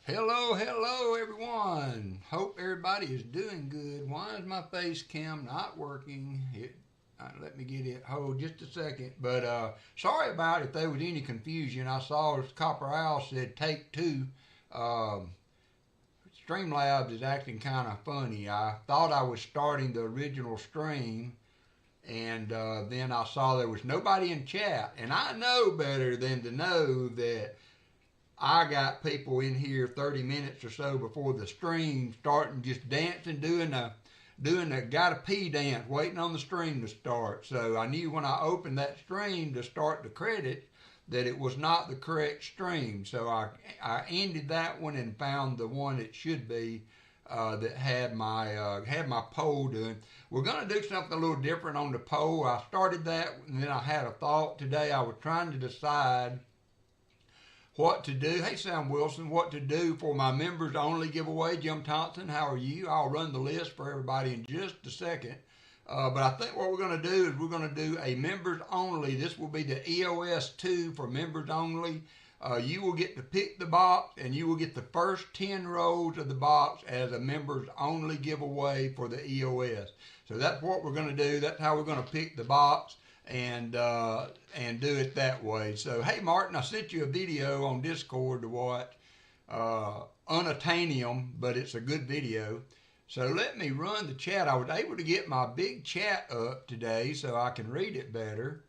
Hello, hello, everyone. Hope everybody is doing good. Why is my face cam not working? Let me get it. Hold just a second. But sorry about if there was any confusion. I saw Copper Owl said take two. Um, Streamlabs is acting kind of funny. I thought I was starting the original stream, and then I saw there was nobody in chat. And I know better than to know that I got people in here 30 minutes or so before the stream starting just dancing, doing a gotta pee dance, waiting on the stream to start. So I knew when I opened that stream to start the credit that it was not the correct stream. So I ended that one and found the one it should be that had my poll doing. We're gonna do something a little different on the poll. I started that and then I had a thought today. I was trying to decide what to do. Hey, Sam Wilson, what to do for my members only giveaway. Jim Thompson, how are you? I'll run the list for everybody in just a second. But I think what we're going to do is we're going to do a members only. This will be the EOS 2 for members only. You will get to pick the box and you will get the first 10 rows of the box as a members only giveaway for the EOS. So that's what we're going to do. That's how we're going to pick the box and do it that way. So hey Martin, I sent you a video on Discord to watch, Unattainium, but it's a good video. So let me run the chat. I was able to get my big chat up today so I can read it better.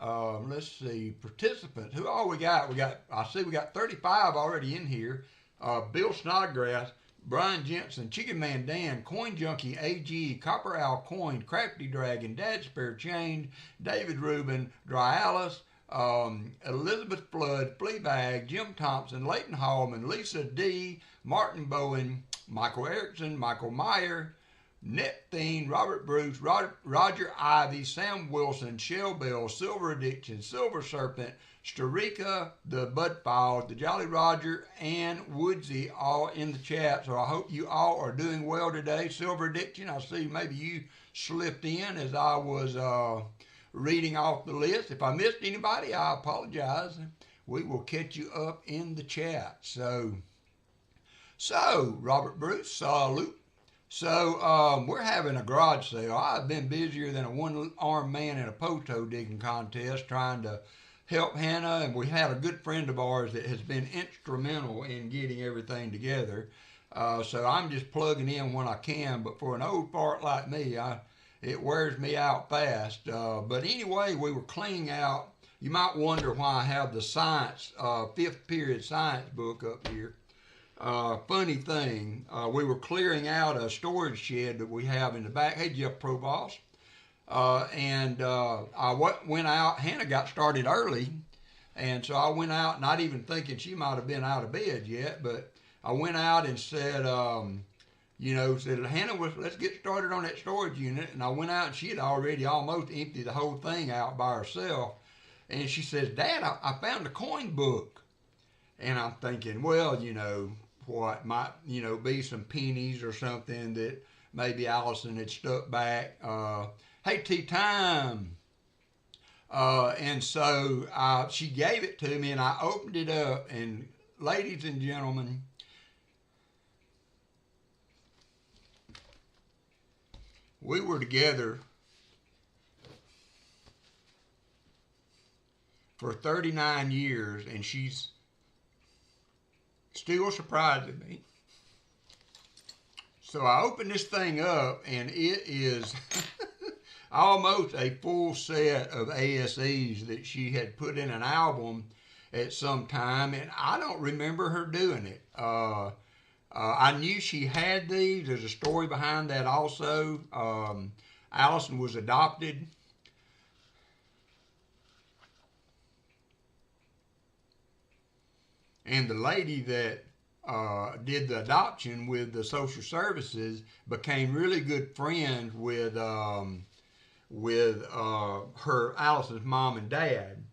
Let's see, participants. Who all we got? I see we got 35 already in here. Bill Snodgrass, Brian Jensen, Chicken Man Dan, Coin Junkie AG, Copper Owl Coin, Crafty Dragon, Dad Spare Change, David Rubin, Dry Alice, Elizabeth Flood, Fleabag, Jim Thompson, Leighton Hallman, Lisa D, Martin Bowen, Michael Erickson, Michael Meyer, Neptune, Robert Bruce, Roger Ivy, Sam Wilson, Shell Bell, Silver Addiction, Silver Serpent, Starika, the Bud File, the Jolly Roger, and Woodsy all in the chat. So I hope you all are doing well today. Silver Addiction, I see maybe you slipped in as I was reading off the list. If I missed anybody, I apologize. We will catch you up in the chat. So Robert Bruce, salute. So we're having a garage sale. I've been busier than a one-armed man in a post hole digging contest trying to help Hannah, and we had a good friend of ours that has been instrumental in getting everything together. So I'm just plugging in when I can, but for an old fart like me, it wears me out fast. But anyway, we were cleaning out. You might wonder why I have the science, 5th period science book up here. Funny thing, we were clearing out a storage shed that we have in the back. Hey, Jeff Provost. I went out. Hannah got started early, and so I went out, not even thinking she might have been out of bed yet. But I went out and said, said Hannah, let's get started on that storage unit. And I went out, and she had already almost emptied the whole thing out by herself. And she says, Dad, I found a coin book. And I'm thinking, well, what might be some pennies or something that maybe Allison had stuck back. Hey, tea time. And so she gave it to me, and I opened it up, and ladies and gentlemen, we were together for 39 years, and she's still surprising me. So I opened this thing up, and it is almost a full set of ASEs that she had put in an album at some time, and I don't remember her doing it. I knew she had these. There's a story behind that also. Allison was adopted. And the lady that did the adoption with the social services became really good friends with her Allison's mom and dad.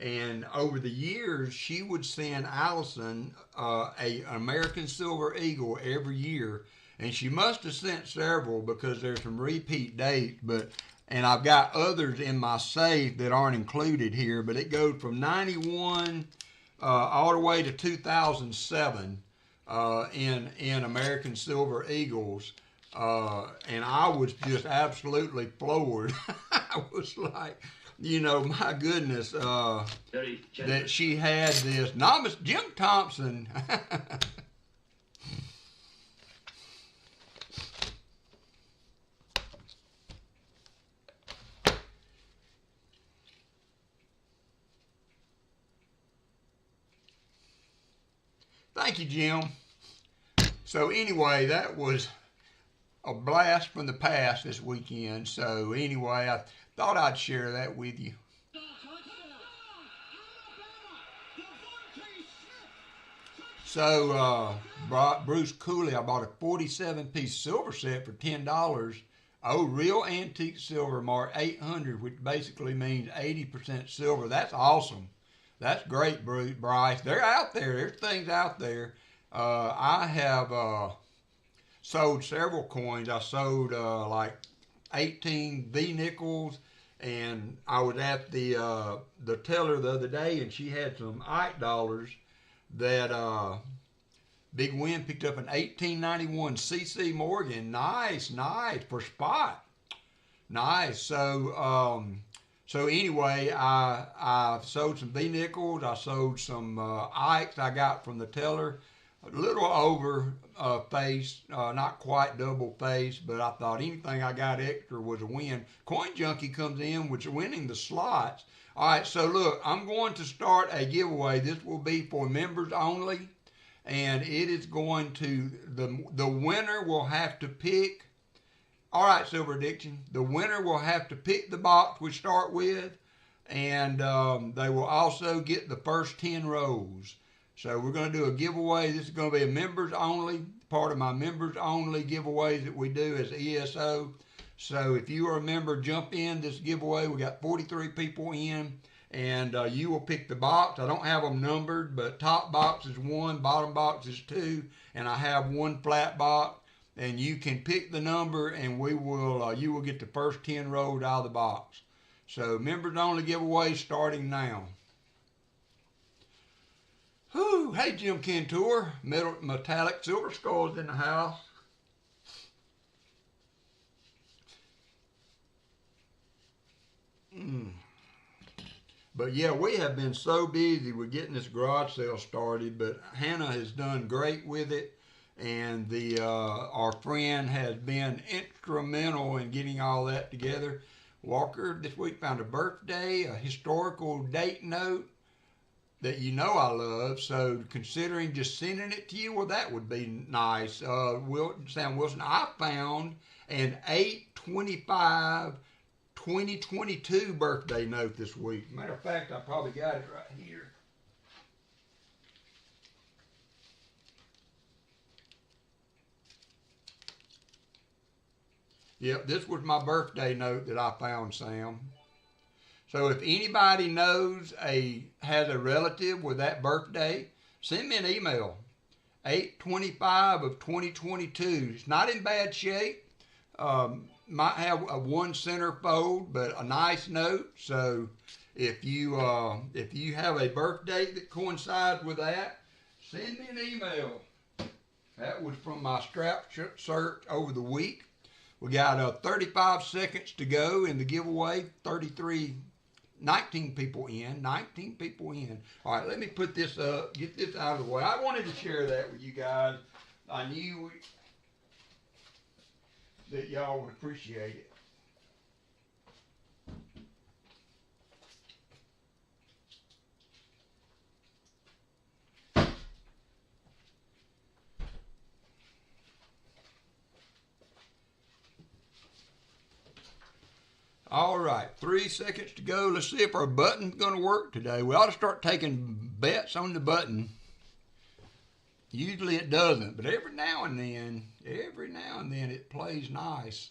And over the years, she would send Allison an American Silver Eagle every year. And she must have sent several because there's some repeat dates. And I've got others in my safe that aren't included here. But it goes from 91 all the way to 2007. in American Silver Eagles. And I was just absolutely floored. I was like, you know, my goodness, that she had this. Not Miss Jim Thompson. Thank you, Jim. So anyway, that was a blast from the past this weekend. So anyway, I thought I'd share that with you. So Bruce Cooley, I bought a 47-piece silver set for $10. Oh, real antique silver mark 800, which basically means 80% silver. That's awesome. That's great, Bryce. They're out there. There's things out there. I have sold several coins. I sold like 18 V-nickels, and I was at the teller the other day, and she had some Ike dollars that Big Win picked up an 1891 C.C. Morgan. Nice for spot. Nice. So anyway, I sold some V-nickels. I sold some Ikes I got from the teller. A little over face, not quite double face, but I thought anything I got extra was a win. Coin Junkie comes in, which is winning the slots. All right, so look, I'm going to start a giveaway. This will be for members only, and it is going to, the winner will have to pick. All right, Silver Addiction. The winner will have to pick the box we start with, and they will also get the first 10 rows. So we're going to do a giveaway. This is going to be a members only, part of my members only giveaways that we do as ESO. So if you are a member, jump in this giveaway. We got 43 people in, and you will pick the box. I don't have them numbered, but top box is 1, bottom box is 2, and I have one flat box. And you can pick the number, and we will. You will get the first 10 rows out of the box. So members only giveaway starting now. Whew. Hey, Jim Cantor, metallic silver skulls in the house. But yeah, we have been so busy with getting this garage sale started, but Hannah has done great with it. And our friend has been instrumental in getting all that together. Walker this week found a birthday, a historical date note that you know I love. So considering just sending it to you, well, that would be nice. Sam Wilson, I found an 8/25/2022 birthday note this week. Matter of fact, I probably got it right here. Yep, this was my birthday note that I found, Sam. So if anybody knows has a relative with that birthday, send me an email. 8/25/2022. It's not in bad shape. Might have a 1 centerfold, but a nice note. So if you have a birthday that coincides with that, send me an email. That was from my strap search over the week. We got 35 seconds to go in the giveaway. 19 people in. 19 people in. All right, let me put this up, get this out of the way. I wanted to share that with you guys. I knew that y'all would appreciate it. All right, 3 seconds to go. Let's see if our button's going to work today. We ought to start taking bets on the button. Usually it doesn't, but every now and then it plays nice.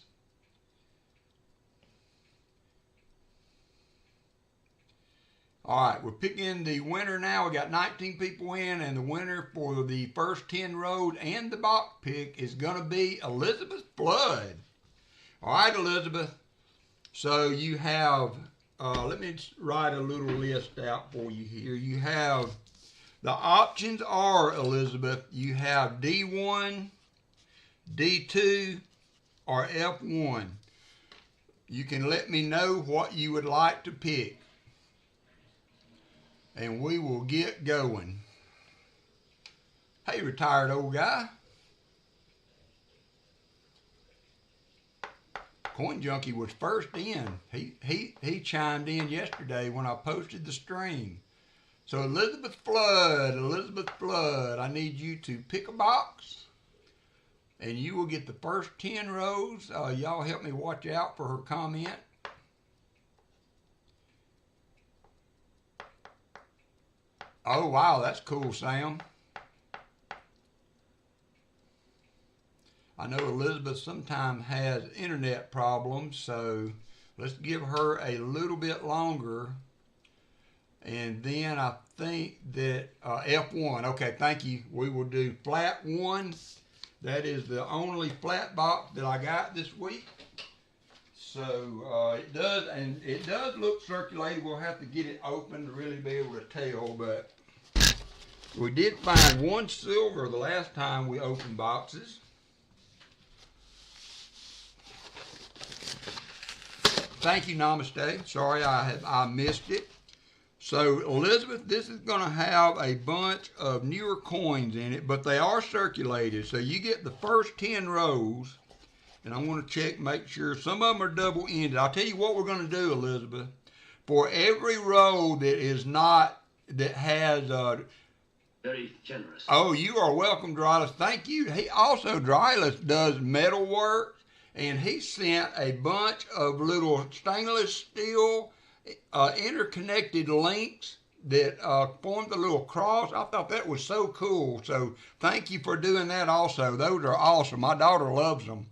All right, we're picking the winner now. We got 19 people in, and the winner for the first 10 rows and the box pick is going to be Elizabeth Flood. All right, Elizabeth. So you have, let me write a little list out for you here. You have The options are, Elizabeth, you have D1, D2, or F1. You can let me know what you would like to pick, and we will get going. Hey, retired old guy. Coin Junkie was first in. He chimed in yesterday when I posted the stream. So Elizabeth Flood, I need you to pick a box, and you will get the first 10 rows. Y'all help me watch out for her comment. Oh, wow, that's cool, Sam. I know Elizabeth sometimes has internet problems, so let's give her a little bit longer. And then I think that F1. Okay, thank you. We will do flat 1. That is the only flat box that I got this week. So it does look circulated. We'll have to get it open to really be able to tell, but we did find one silver the last time we opened boxes. Thank you, Namaste. Sorry I missed it. So, Elizabeth, this is going to have a bunch of newer coins in it, but they are circulated. So you get the first 10 rows, and I'm going to check, make sure. Some of them are double-ended. I'll tell you what we're going to do, Elizabeth. For every row that is not, that has... very generous. Oh, you are welcome, Drylus. Thank you. He also, Drylus, does metal work, and he sent a bunch of little stainless steel interconnected links that formed a little cross. I thought that was so cool. So thank you for doing that also. Those are awesome. My daughter loves them.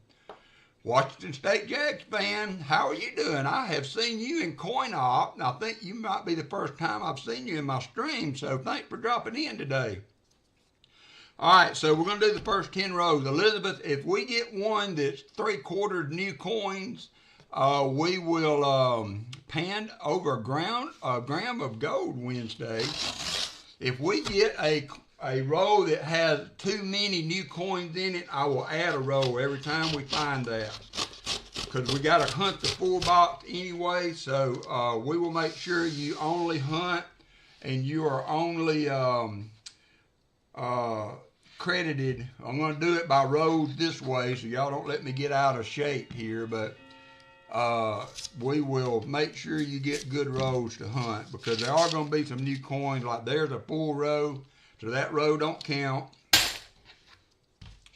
Washington State Jags fan, how are you doing? I have seen you in Coin Op, and I think you might be the first time I've seen you in my stream, so thanks for dropping in today. All right, so we're going to do the first 10 rows. Elizabeth, if we get one that's 3/4 new coins, we will pan over a gram of gold Wednesday. If we get a row that has too many new coins in it, I will add a row every time we find that. Because we got to hunt the full box anyway, so we will make sure you only hunt and you are only credited. I'm going to do it by rows this way, so y'all don't let me get out of shape here, but we will make sure you get good rows to hunt, because there are going to be some new coins. Like there's a full row, so that row don't count.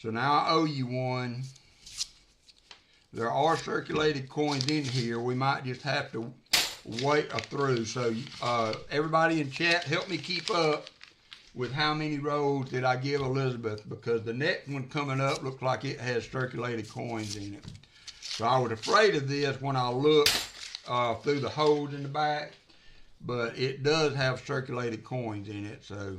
So now I owe you one. There are circulated coins in here. We might just have to wait through. So everybody in chat, help me keep up with how many rows did I give Elizabeth, because the next one coming up looks like it has circulated coins in it. So I was afraid of this when I looked through the holes in the back, but it does have circulated coins in it. So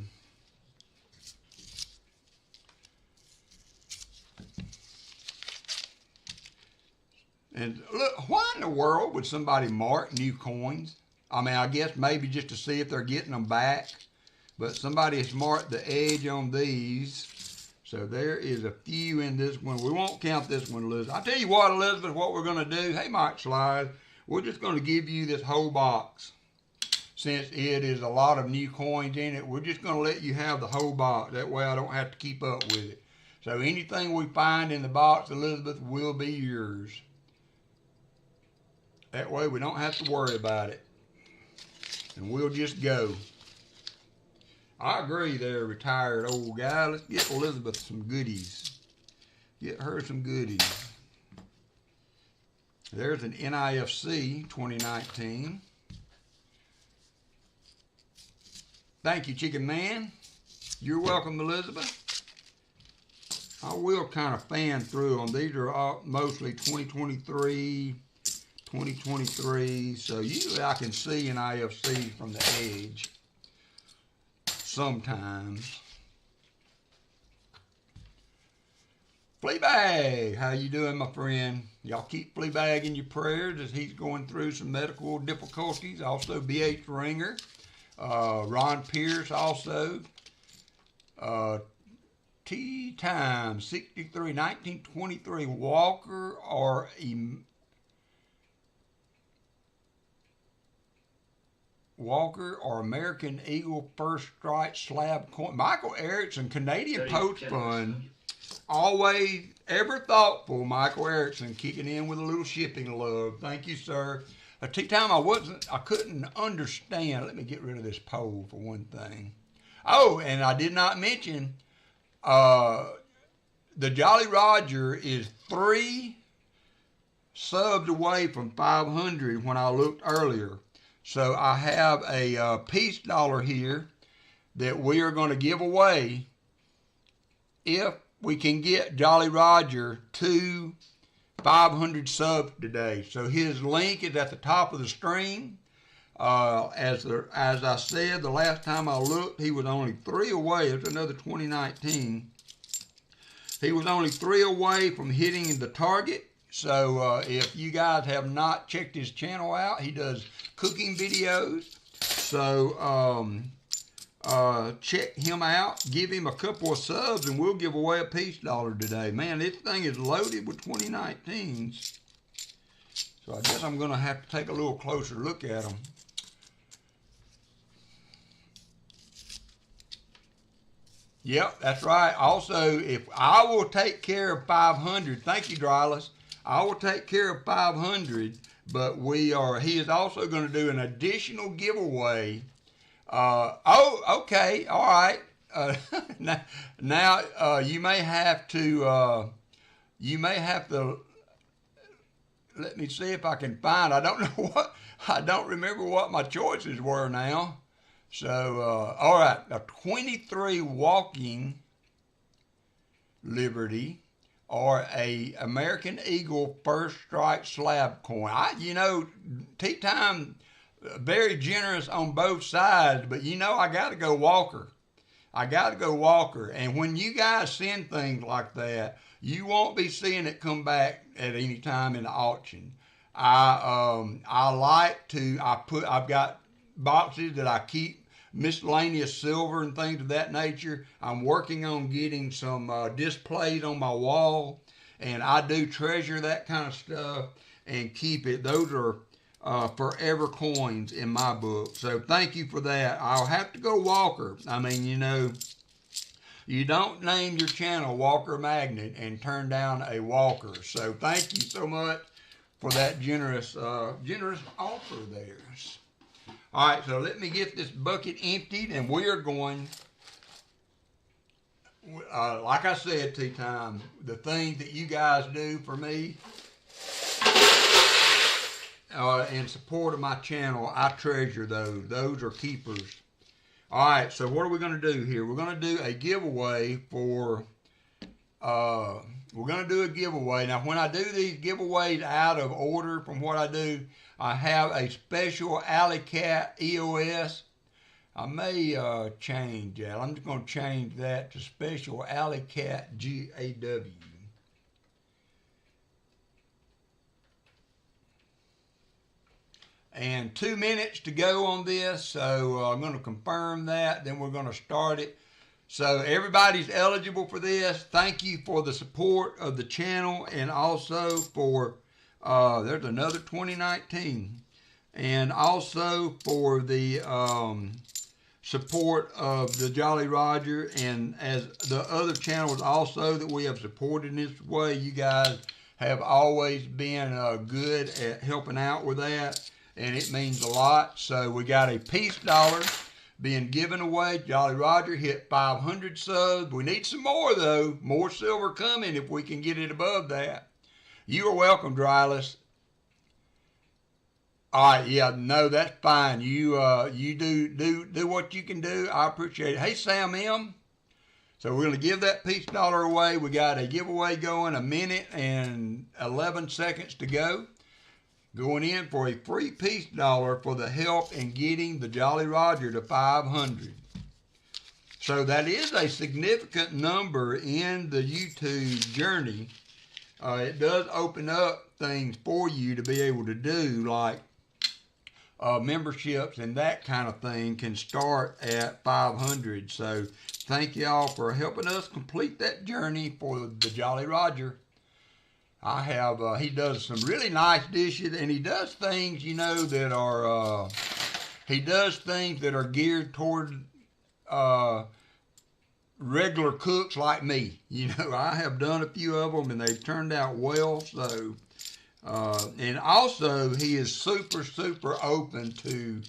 and look, why in the world would somebody mark new coins? I mean, I guess maybe just to see if they're getting them back, but somebody has marked the edge on these. So there is a few in this one. We won't count this one, Elizabeth. I'll tell you what, Elizabeth, what we're going to do. Hey, Mike Slide. We're just going to give you this whole box. Since it is a lot of new coins in it, we're just going to let you have the whole box. That way I don't have to keep up with it. So anything we find in the box, Elizabeth, will be yours. That way we don't have to worry about it. And we'll just go. I agree there, retired old guy. Let's get Elizabeth some goodies. Get her some goodies. There's an NIFC 2019. Thank you, Chicken Man. You're welcome, Elizabeth. I will kind of fan through them. These are all mostly 2023, 2023. So usually I can see an IFC from the edge. Sometimes. Fleabag, how you doing, my friend? Y'all keep Fleabag in your prayers as he's going through some medical difficulties. Also, BH Ringer, Ron Pierce also. Tea Time 63, 1923, Walker or American Eagle First Strike Slab Coin. Michael Erickson, Canadian Post Fund. Always ever thoughtful, Michael Erickson, kicking in with a little shipping love. Thank you, sir. Tea Time, I couldn't understand. Let me get rid of this poll for one thing. Oh, and I did not mention, the Jolly Roger is 3 subs away from 500 when I looked earlier. So I have a peace dollar here that we are going to give away if we can get Jolly Roger to 500 subs today. So his link is at the top of the screen. As I said, the last time I looked, he was only 3 away. It's another 2019. He was only 3 away from hitting the target. So if you guys have not checked his channel out, he does cooking videos. So check him out. Give him a couple of subs, and we'll give away a peace dollar today. Man, this thing is loaded with 2019s. So I guess I'm going to have to take a little closer look at them. Yep, that's right. Also, if I will take care of 500, thank you, Dryless. I will take care of 500, but he is also going to do an additional giveaway. Okay, all right. Now you may have to let me see if I can find. I don't remember what my choices were now. So, all right, a 23 walking Liberty or a American Eagle First Strike Slab Coin. Tea Time, very generous on both sides, but I got to go Walker. And when you guys send things like that, you won't be seeing it come back at any time in the auction. I've got boxes that I keep miscellaneous silver and things of that nature. I'm working on getting some displays on my wall, and I do treasure that kind of stuff and keep it. Those are forever coins in my book. So thank you for that. I'll have to go Walker. I mean, you don't name your channel WalkerMagnet and turn down a Walker. So thank you so much for that generous offer there. All right, so let me get this bucket emptied, and we are going, like I said, Tea Time, the things that you guys do for me in support of my channel, I treasure those. Those are keepers. All right, so what are we going to do here? We're going to do a giveaway for, Now, when I do these giveaways out of order from what I do, I have a special Alley Cat EOS. I may change that. I'm just going to change that to special Alley Cat GAW. And 2 minutes to go on this, so I'm going to confirm that, then we're going to start it. So everybody's eligible for this. Thank you for the support of the channel, and also for, there's another 2019, and also for the support of the Jolly Roger, and as the other channels also that we have supported in this way. You guys have always been good at helping out with that, and it means a lot. So we got a peace dollar being given away. Jolly Roger hit 500 subs. We need some more, though. More silver coming if we can get it above that. You are welcome, Dryless. All right, yeah, no, that's fine. You do what you can do. I appreciate it. Hey, Sam M. So we're going to give that peace dollar away. We got a giveaway going, 1 minute and 11 seconds to go. Going in for a free peace dollar for the help in getting the Jolly Roger to 500. So that is a significant number in the YouTube journey. It does open up things for you to be able to do, like memberships and that kind of thing can start at 500. So Thank y'all for helping us complete that journey for the Jolly Roger. I have, he does some really nice dishes, and he does things, you know, that are, geared toward, regular cooks like me. You know, I have done a few of them, and they've turned out well, so, and also he is super, super open to,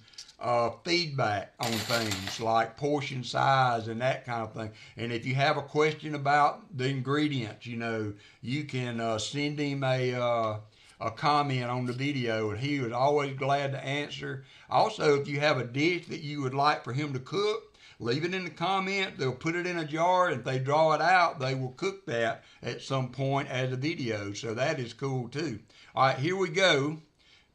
feedback on things like portion size and that kind of thing. And if you have a question about the ingredients, you know, you can send him a comment on the video, and he was always glad to answer. Also, if you have a dish that you would like for him to cook, leave it in the comment. They'll put it in a jar, and if they draw it out, they will cook that at some point as a video. So that is cool too. All right, here we go.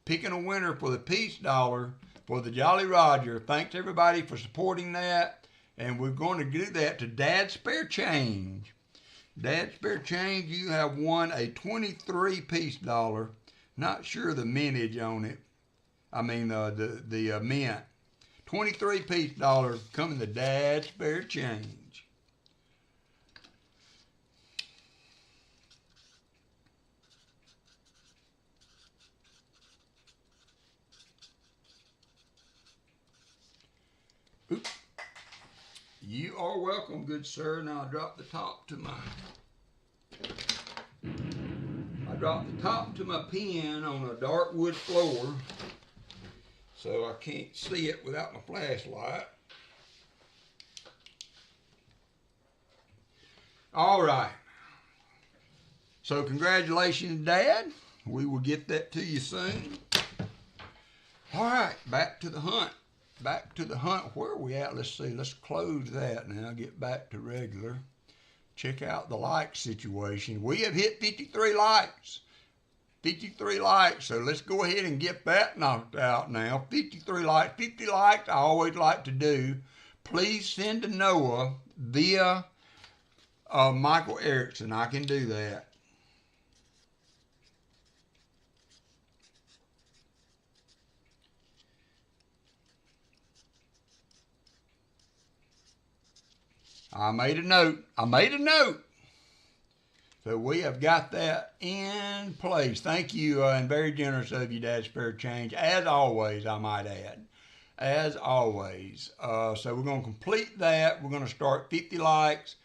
Picking a winner for the Peace Dollar for the Jolly Roger. Thanks everybody for supporting that. And we're going to do that to Dad Spare Change. Dad Spare Change, you have won a 23 Peace Dollar. Not sure the mintage on it. I mean the mint. 23 Peace Dollar coming to Dad Spare Change. Oops. You are welcome, good sir. Now I dropped the top to my pen on a dark wood floor, so I can't see it without my flashlight. All right. So congratulations, Dad. We will get that to you soon. All right, back to the hunt. Back to the hunt. Where are we at? Let's see. Let's close that now. Get back to regular. Check out the like situation. We have hit 53 likes. 53 likes. So let's go ahead and get that knocked out now. 53 likes. 50 likes I always like to do. Please send to Noah via Michael Erickson. I can do that. I made a note. So we have got that in place. Thank you, and very generous of you, Dad Spare Change. As always, I might add. As always. So we're going to complete that. We're going to start 50 likes.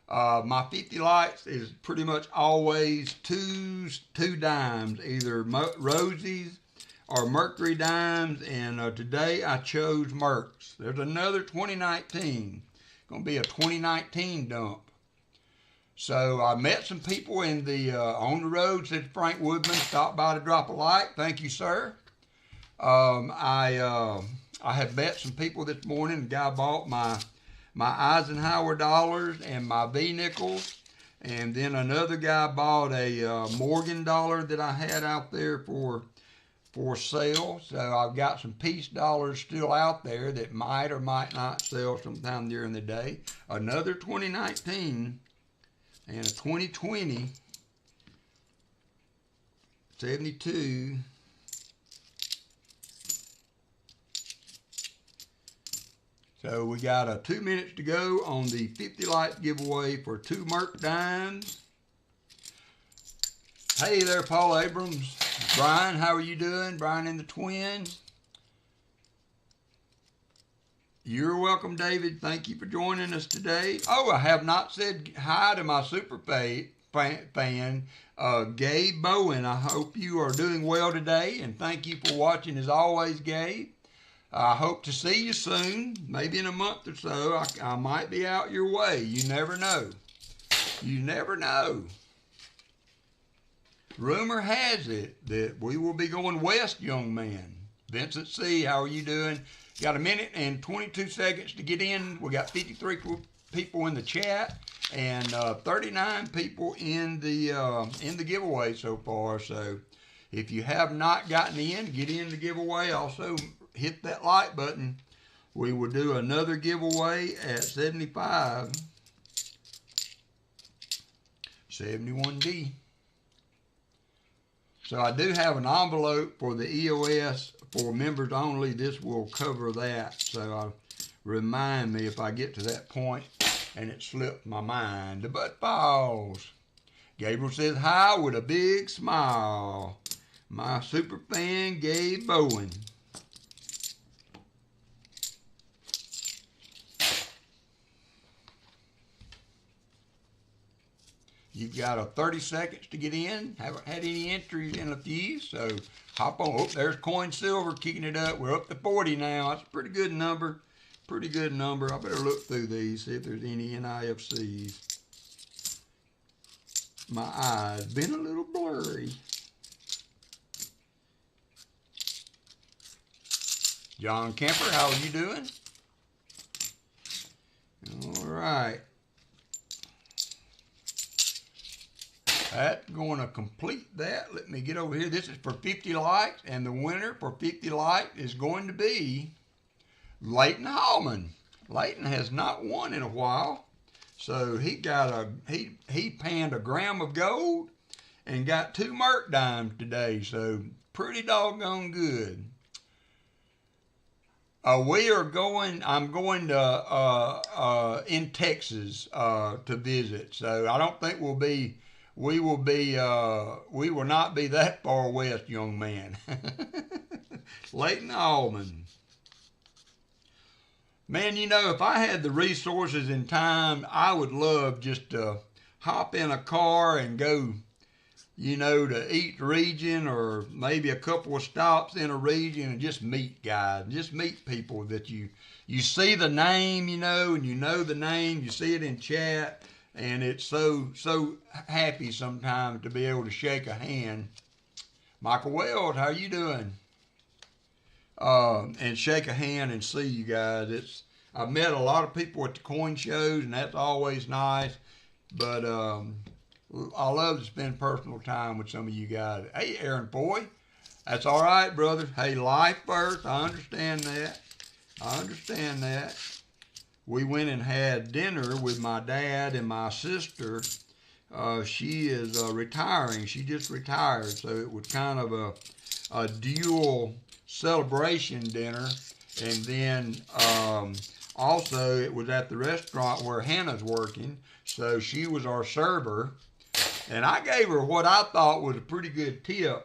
My 50 likes is pretty much always two dimes, either Rosie's or Mercury Dimes, and today I chose Mercs. There's another 2019. Going to be a 2019 dump. So I met some people in the on the road. Said Frank Whitman stopped by to drop a like. Thank you, sir. I have met some people this morning. The guy bought my Eisenhower dollars and my V nickels, and then another guy bought a Morgan dollar that I had out there for sale. So I've got some peace dollars still out there that might or might not sell sometime during the day. Another 2019 and a 2020, 72. So we got 2 minutes to go on the 50 like giveaway for 2 Merc Dimes. Hey there, Paul Abrams. Brian, how are you doing? Brian and the twins. You're welcome, David. Thank you for joining us today. Oh, I have not said hi to my super fan, Gabe Bowen. I hope you are doing well today, and thank you for watching as always, Gabe. I hope to see you soon, maybe in a month or so. I might be out your way. You never know. You never know. Rumor has it that we will be going west, young man. Vincent C., how are you doing? Got a minute and 22 seconds to get in. We got 53 people in the chat and 39 people in the giveaway so far. So if you have not gotten in, get in the giveaway. Also hit that like button. We will do another giveaway at 75, 71D. So I do have an envelope for the EOS for members only. This will cover that. So remind me if I get to that point. and it slipped my mind. The butt balls. Gabriel says hi with a big smile. My super fan, Gabe Bowen. You've got 30 seconds to get in. Haven't had any entries in a few, so hop on. Oh, there's Coin Silver kicking it up. We're up to 40 now. That's a pretty good number. Pretty good number. I better look through these, see if there's any NIFCs. My eyes been a little blurry. John Kemper, how are you doing? All right. That's going to complete that. Let me get over here. This is for 50 likes, and the winner for 50 likes is going to be Leighton Hallman. Leighton has not won in a while, so he panned a gram of gold and got 2 Merc dimes today, so pretty doggone good. I'm going to in Texas to visit, so I don't think we will not be that far west, young man. Leighton Allman. Man, you know, if I had the resources and time, I would love just to hop in a car and go, you know, to each region or maybe a couple of stops in a region and just meet guys, just meet people that you see the name, you know, and you know the name, you see it in chat. And it's so happy sometimes to be able to shake a hand. Michael Wells, how you doing? And shake a hand and see you guys. I've met a lot of people at the coin shows, and that's always nice. But I love to spend personal time with some of you guys. Hey, Aaron Boy, that's all right, brother. Hey, life first. I understand that. We went and had dinner with my dad and my sister. She is retiring. She just retired, so it was kind of a dual celebration dinner. And then also it was at the restaurant where Hannah's working, so she was our server. And I gave her what I thought was a pretty good tip.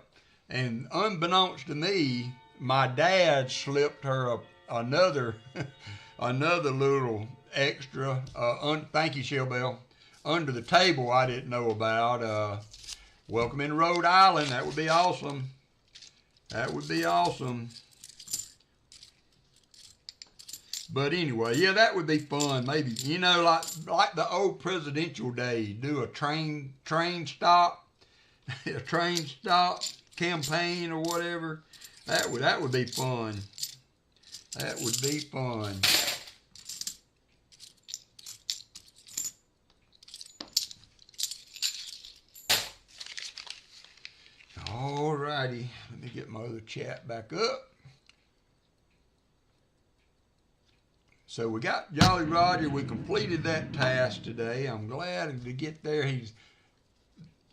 And unbeknownst to me, my dad slipped her another another little extra, thank you, Shellbell, under the table I didn't know about. Welcome in Rhode Island. That would be awesome. That would be awesome. But anyway, yeah, that would be fun. Maybe, you know, like the old presidential days, do a train stop, a train stop campaign or whatever. That would be fun. That would be fun. All righty, let me get my other chat back up. So we got Jolly Roger. We completed that task today. I'm glad to get there. He's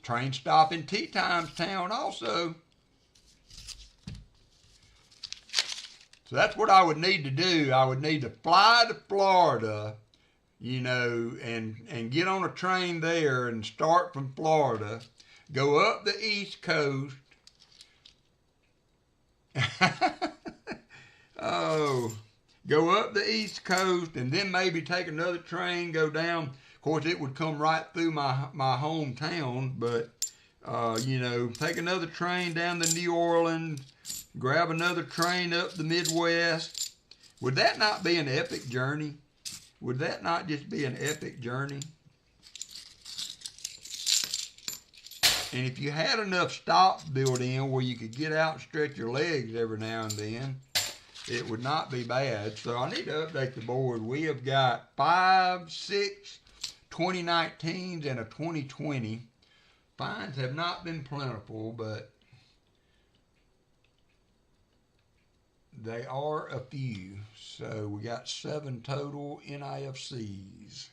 train stop in Tea Times Town also. So that's what I would need to do. I would need to fly to Florida, you know, and get on a train there and start from Florida, go up the East Coast. Oh, go up the East Coast and then maybe take another train, go down. Of course, it would come right through my hometown, but, you know, take another train down to New Orleans, grab another train up the Midwest. Would that not be an epic journey? Would that not just be an epic journey? And if you had enough stops built in where you could get out and stretch your legs every now and then, it would not be bad. So I need to update the board. We have got 5, 6 2019s and a 2020. Finds have not been plentiful, but they are a few. So we got 7 total NIFCs.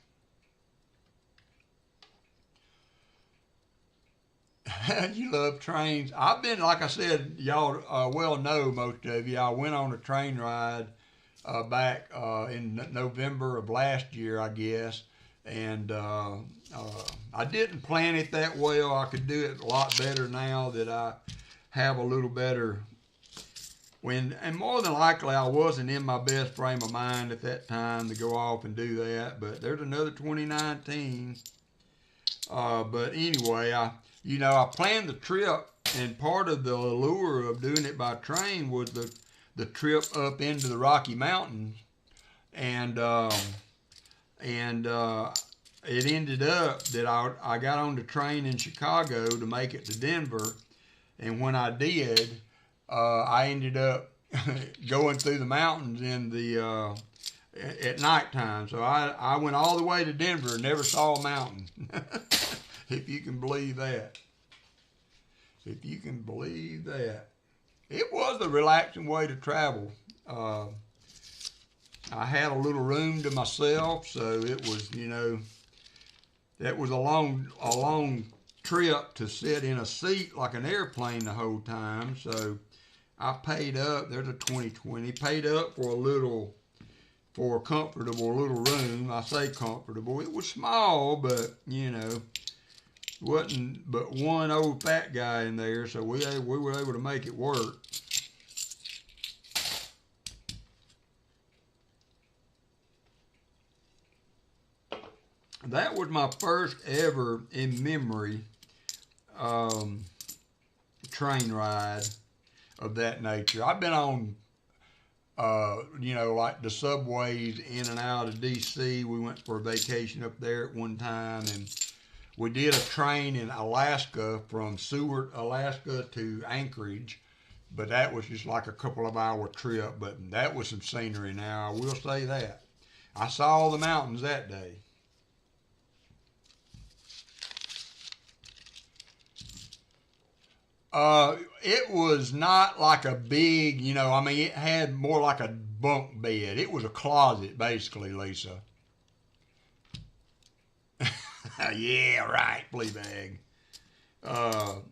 You love trains. I've been, like I said, y'all well know, most of you, I went on a train ride back in November of last year, I guess, And I didn't plan it that well. I could do it a lot better now that I have a little better. And more than likely, I wasn't in my best frame of mind at that time to go off and do that. But there's another 2019. But anyway, I planned the trip, and part of the allure of doing it by train was the trip up into the Rocky Mountains, and it ended up that I got on the train in Chicago to make it to Denver, and when I did, I ended up going through the mountains at nighttime. So I went all the way to Denver and never saw a mountain, if you can believe that. If you can believe that. It was a relaxing way to travel. I had a little room to myself, so it was, that was a long trip to sit in a seat like an airplane the whole time. So I paid up. There's a 2020. Paid up for a comfortable little room. I say comfortable. It was small, but wasn't but one old fat guy in there, so we were able to make it work. That was my first ever in memory train ride of that nature. I've been on, like the subways in and out of D.C. We went for a vacation up there at one time, and we did a train in Alaska from Seward, Alaska to Anchorage, but that was just like a couple of hour trip, but that was some scenery now, I will say that. I saw all the mountains that day. It was not like a big, it had more like a bunk bed. It was a closet, basically, Lisa. Yeah, right, flea bag.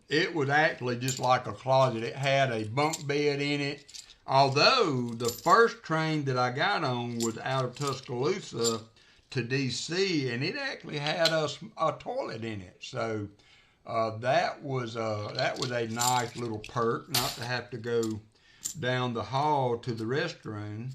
It was actually just like a closet. It had a bunk bed in it. Although the first train that I got on was out of Tuscaloosa to D.C., and it actually had a toilet in it. So that was a nice little perk, not to have to go down the hall to the restroom.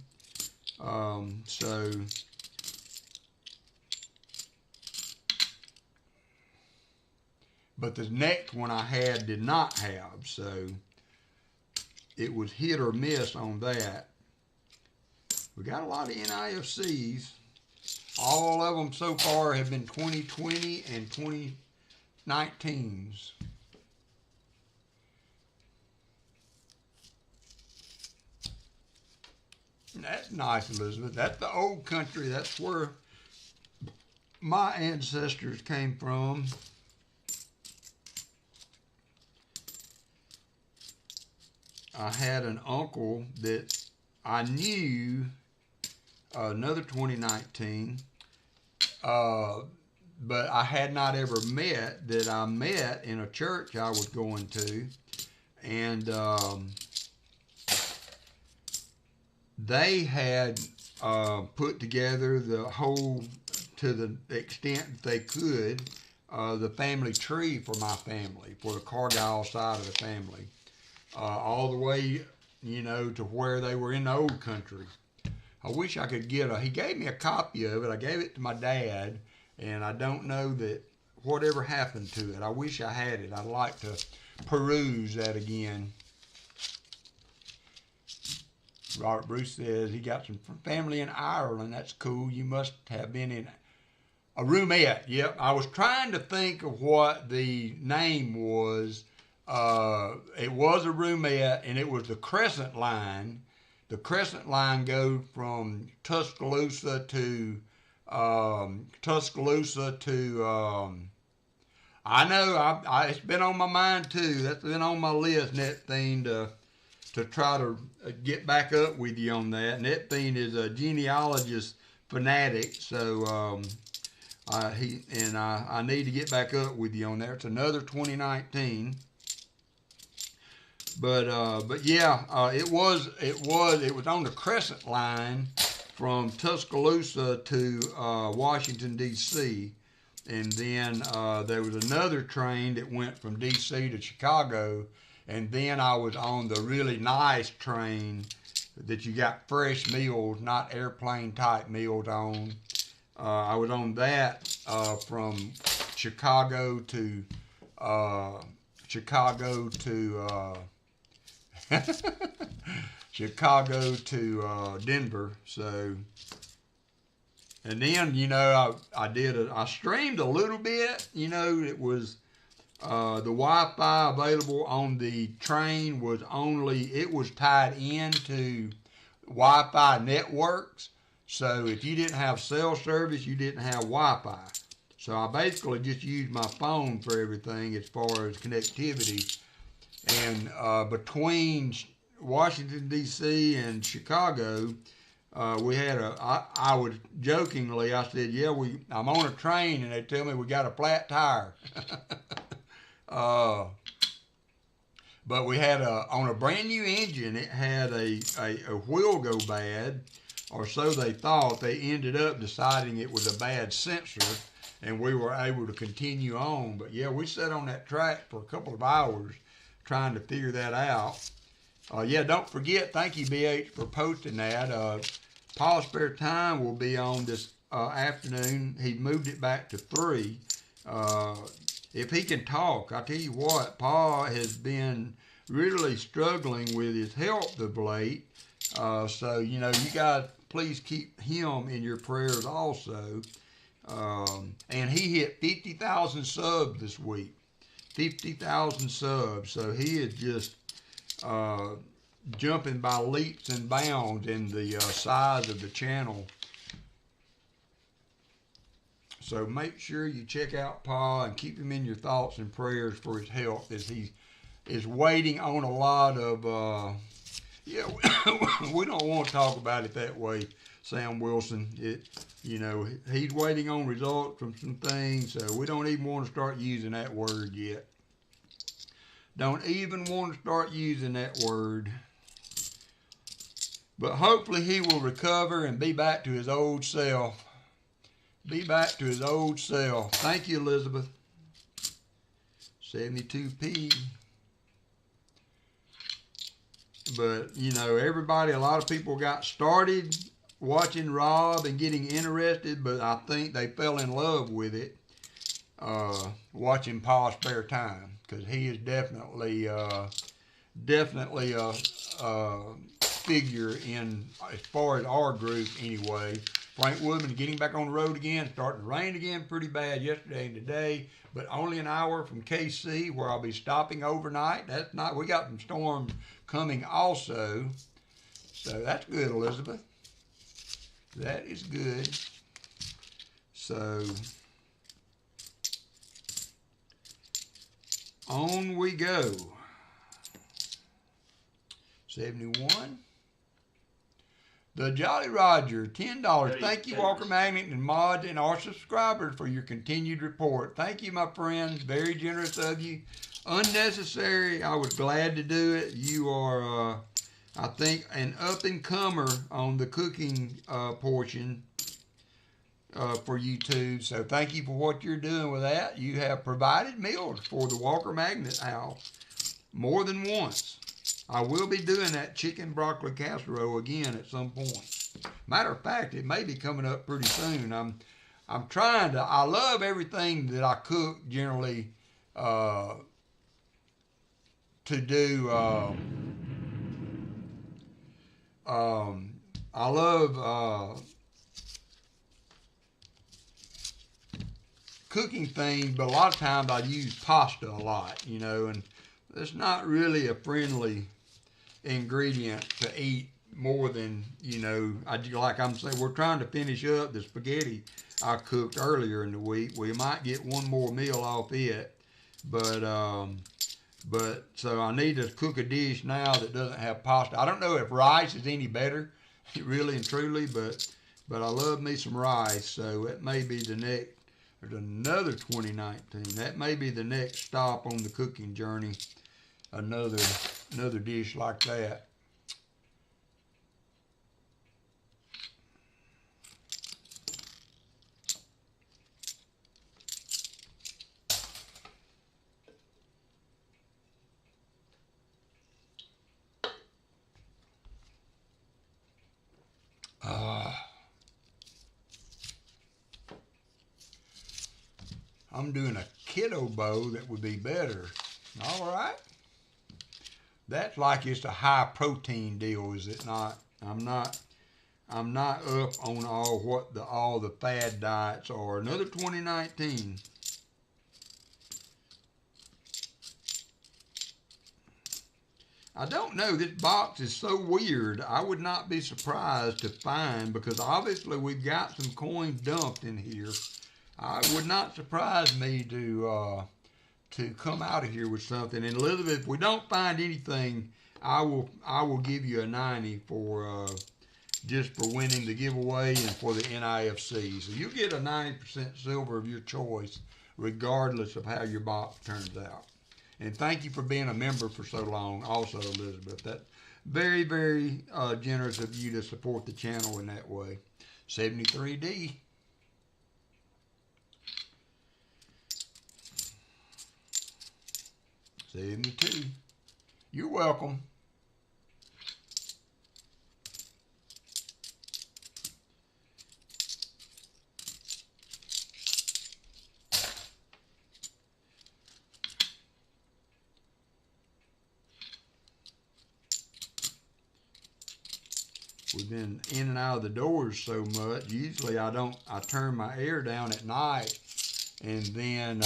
But the next one I had did not have, so it was hit or miss on that. We got a lot of NIFCs. All of them so far have been 2020 and 2019s. That's nice, Elizabeth. That's the old country. That's where my ancestors came from. I had an uncle that I knew, another 2019, but I had not ever met, that I met in a church I was going to, and they had put together the whole, to the extent that they could, the family tree for my family, for the Cargill side of the family. All the way, to where they were in the old country. I wish I could he gave me a copy of it. I gave it to my dad, and I don't know that whatever happened to it. I wish I had it. I'd like to peruse that again. Robert Bruce says he got some family in Ireland. That's cool. You must have been in a roomette. Yep. I was trying to think of what the name was. It was a roomette, and it was the Crescent Line. The Crescent Line goes from Tuscaloosa to I know, it's been on my mind too. That's been on my list, Net Thing, to try to get back up with you on that. Net Thing is a genealogist fanatic, so I need to get back up with you on there. It's another 2019. But yeah, it was on the Crescent Line from Tuscaloosa to Washington, D.C., and then there was another train that went from D.C. to Chicago, and then I was on the really nice train that you got fresh meals, not airplane type meals on. I was on that from Chicago to Denver. So, and then, you know, I streamed a little bit. You know, it was the Wi-Fi available on the train was it was tied into Wi-Fi networks. So if you didn't have cell service, you didn't have Wi-Fi. So I basically just used my phone for everything as far as connectivity. And between Washington, D.C. and Chicago, we had I was jokingly, I said, yeah, I'm on a train and they tell me we got a flat tire. But we had on a brand new engine, it had a wheel go bad, or so they thought. They ended up deciding it was a bad sensor, and we were able to continue on. But yeah, we sat on that track for a couple of hours trying to figure that out. Yeah, don't forget, thank you, BH, for posting that. Paul's Spare Time will be on this afternoon. He moved it back to 3. If he can talk, I tell you what, Paul has been really struggling with his health of late. So, you know, you guys please keep him in your prayers also. And he hit 50,000 subs this week. 50,000 subs. So he is just jumping by leaps and bounds in the size of the channel. So make sure you check out Paul and keep him in your thoughts and prayers for his health as he is waiting on a lot of, yeah, we don't want to talk about it that way, Sam Wilson. You know, he's waiting on results from some things, so we don't even want to start using that word yet. Don't even want to start using that word. But hopefully he will recover and be back to his old self. Be back to his old self. Thank you, Elizabeth. 72p. But, you know, a lot of people got started watching Rob and getting interested, but I think they fell in love with it, watching Paul's Spare Time, because he is definitely a figure in, as far as our group anyway. Frank Whitman getting back on the road again, starting to rain again pretty bad yesterday and today, but only an hour from KC where I'll be stopping overnight. We got some storms coming also. So that's good, Elizabeth. That is good. So on we go. 71. The Jolly Roger, $10. Thank you, WalkerMagnet and mods and our subscribers for your continued report. Thank you, my friends. Very generous of you. Unnecessary. I was glad to do it. You are, I think, an up-and-comer on the cooking portion for YouTube. So thank you for what you're doing with that. You have provided meals for the WalkerMagnet house more than once. I will be doing that chicken broccoli casserole again at some point. Matter of fact, it may be coming up pretty soon. I'm trying to. I love everything that I cook generally to do. I love cooking things, but a lot of times I use pasta a lot, you know, and it's not really a friendly ingredient to eat more than, you know, like I'm saying, we're trying to finish up the spaghetti I cooked earlier in the week. We might get one more meal off it, but so I need to cook a dish now that doesn't have pasta. I don't know if rice is any better, really and truly, but I love me some rice, so it may be the next. There's another 2019. That may be the next stop on the cooking journey. Another dish like that. I'm doing a kiddo bow that would be better. All right. That's like it's a high protein deal, is it not? I'm not up on all the fad diets are. Another 2019. I don't know. This box is so weird. I would not be surprised to find, because obviously we've got some coins dumped in here. It would not surprise me to come out of here with something. And Elizabeth, if we don't find anything, I will give you a 90 for just for winning the giveaway and for the NIFC. So you get a 90% silver of your choice, regardless of how your box turns out. And thank you for being a member for so long also, Elizabeth. That's very, very generous of you to support the channel in that way. 73D. $72. You're welcome. We've been in and out of the doors so much. Usually I turn my air down at night, and then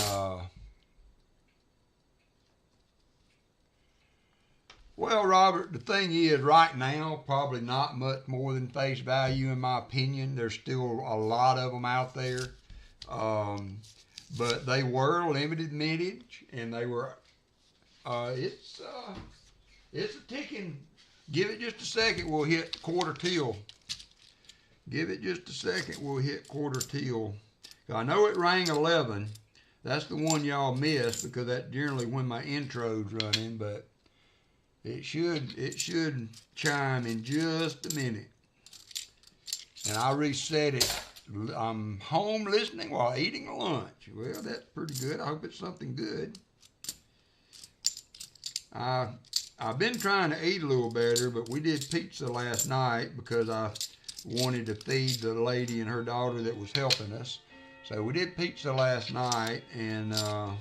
well, Robert, the thing is, right now, probably not much more than face value in my opinion. There's still a lot of them out there. But they were limited mintage, and they were, it's a ticking. Give it just a second, we'll hit quarter till. Give it just a second, we'll hit quarter till. I know it rang 11. That's the one y'all missed, because that's generally when my intro's running, but it should chime in just a minute. And I reset it. I'm home listening while eating lunch. Well, that's pretty good. I hope it's something good. I've been trying to eat a little better, but we did pizza last night because I wanted to feed the lady and her daughter that was helping us. So we did pizza last night, and I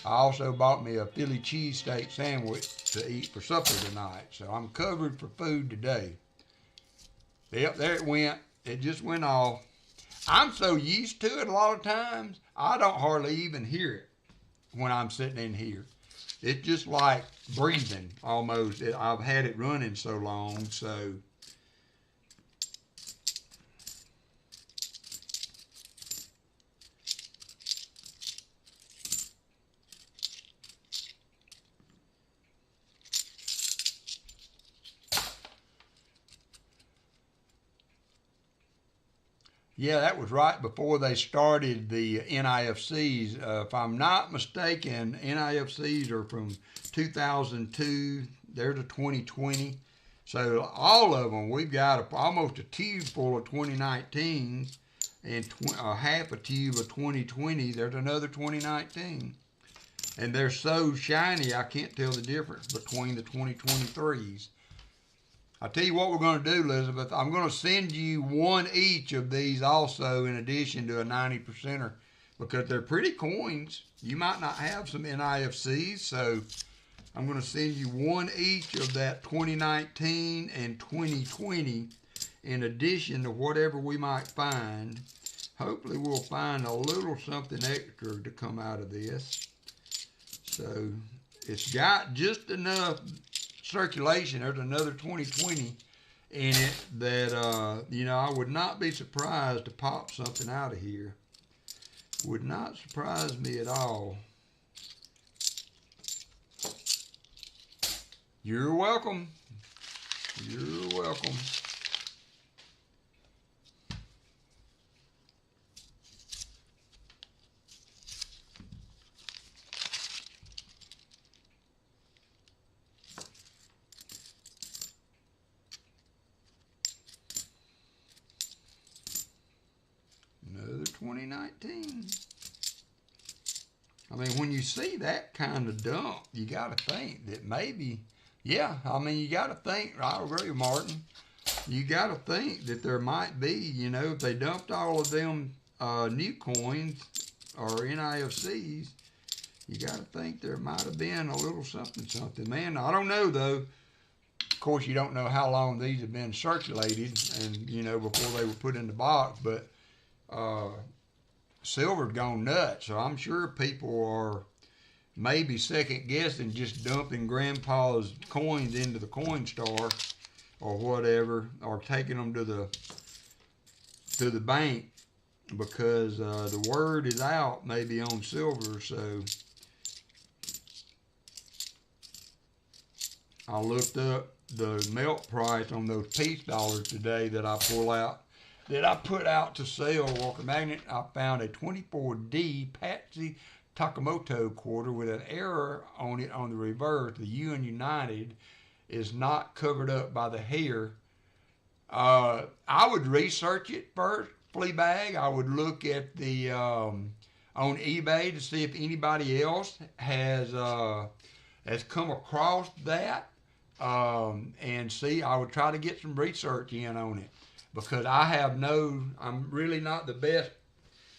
also bought me a Philly cheesesteak sandwich to eat for supper tonight. So I'm covered for food today. Yep, there it went. It just went off. I'm so used to it a lot of times, I don't hardly even hear it when I'm sitting in here. It's just like breathing almost. I've had it running so long, so. Yeah, that was right before they started the NIFCs. If I'm not mistaken, NIFCs are from 2002. They're to 2020. So all of them, we've got almost a tube full of 2019 and half a tube of 2020. There's another 2019. And they're so shiny, I can't tell the difference between the 2023s. I'll tell you what we're going to do, Elizabeth. I'm going to send you one each of these also, in addition to a 90%er, because they're pretty coins. You might not have some NIFCs, so I'm going to send you one each of that 2019 and 2020, in addition to whatever we might find. Hopefully we'll find a little something extra to come out of this. So it's got just enough circulation. There's another 2020 in it that I would not be surprised to pop something out of here. Would not surprise me at all. You're welcome. You're welcome. Another 2019. I mean, when you see that kind of dump, you got to think that maybe, yeah, I mean, you got to think, I agree with Martin, you got to think that there might be, if they dumped all of them new coins, or NIFCs, you got to think there might have been a little something. Man, I don't know, though. Of course, you don't know how long these have been circulated and, you know, before they were put in the box. But silver's gone nuts. So I'm sure people are maybe second guessing just dumping grandpa's coins into the coin store or whatever, or taking them to the bank, because the word is out maybe on silver. So I looked up the melt price on those peace dollars today that I put out to sell, WalkerMagnet. I found a 24D Patsy Takamoto quarter with an error on it on the reverse. The U in United is not covered up by the hair. I would research it first, Fleabag. I would look at the on eBay to see if anybody else has come across that, and see. I would try to get some research in on it, because I'm really not the best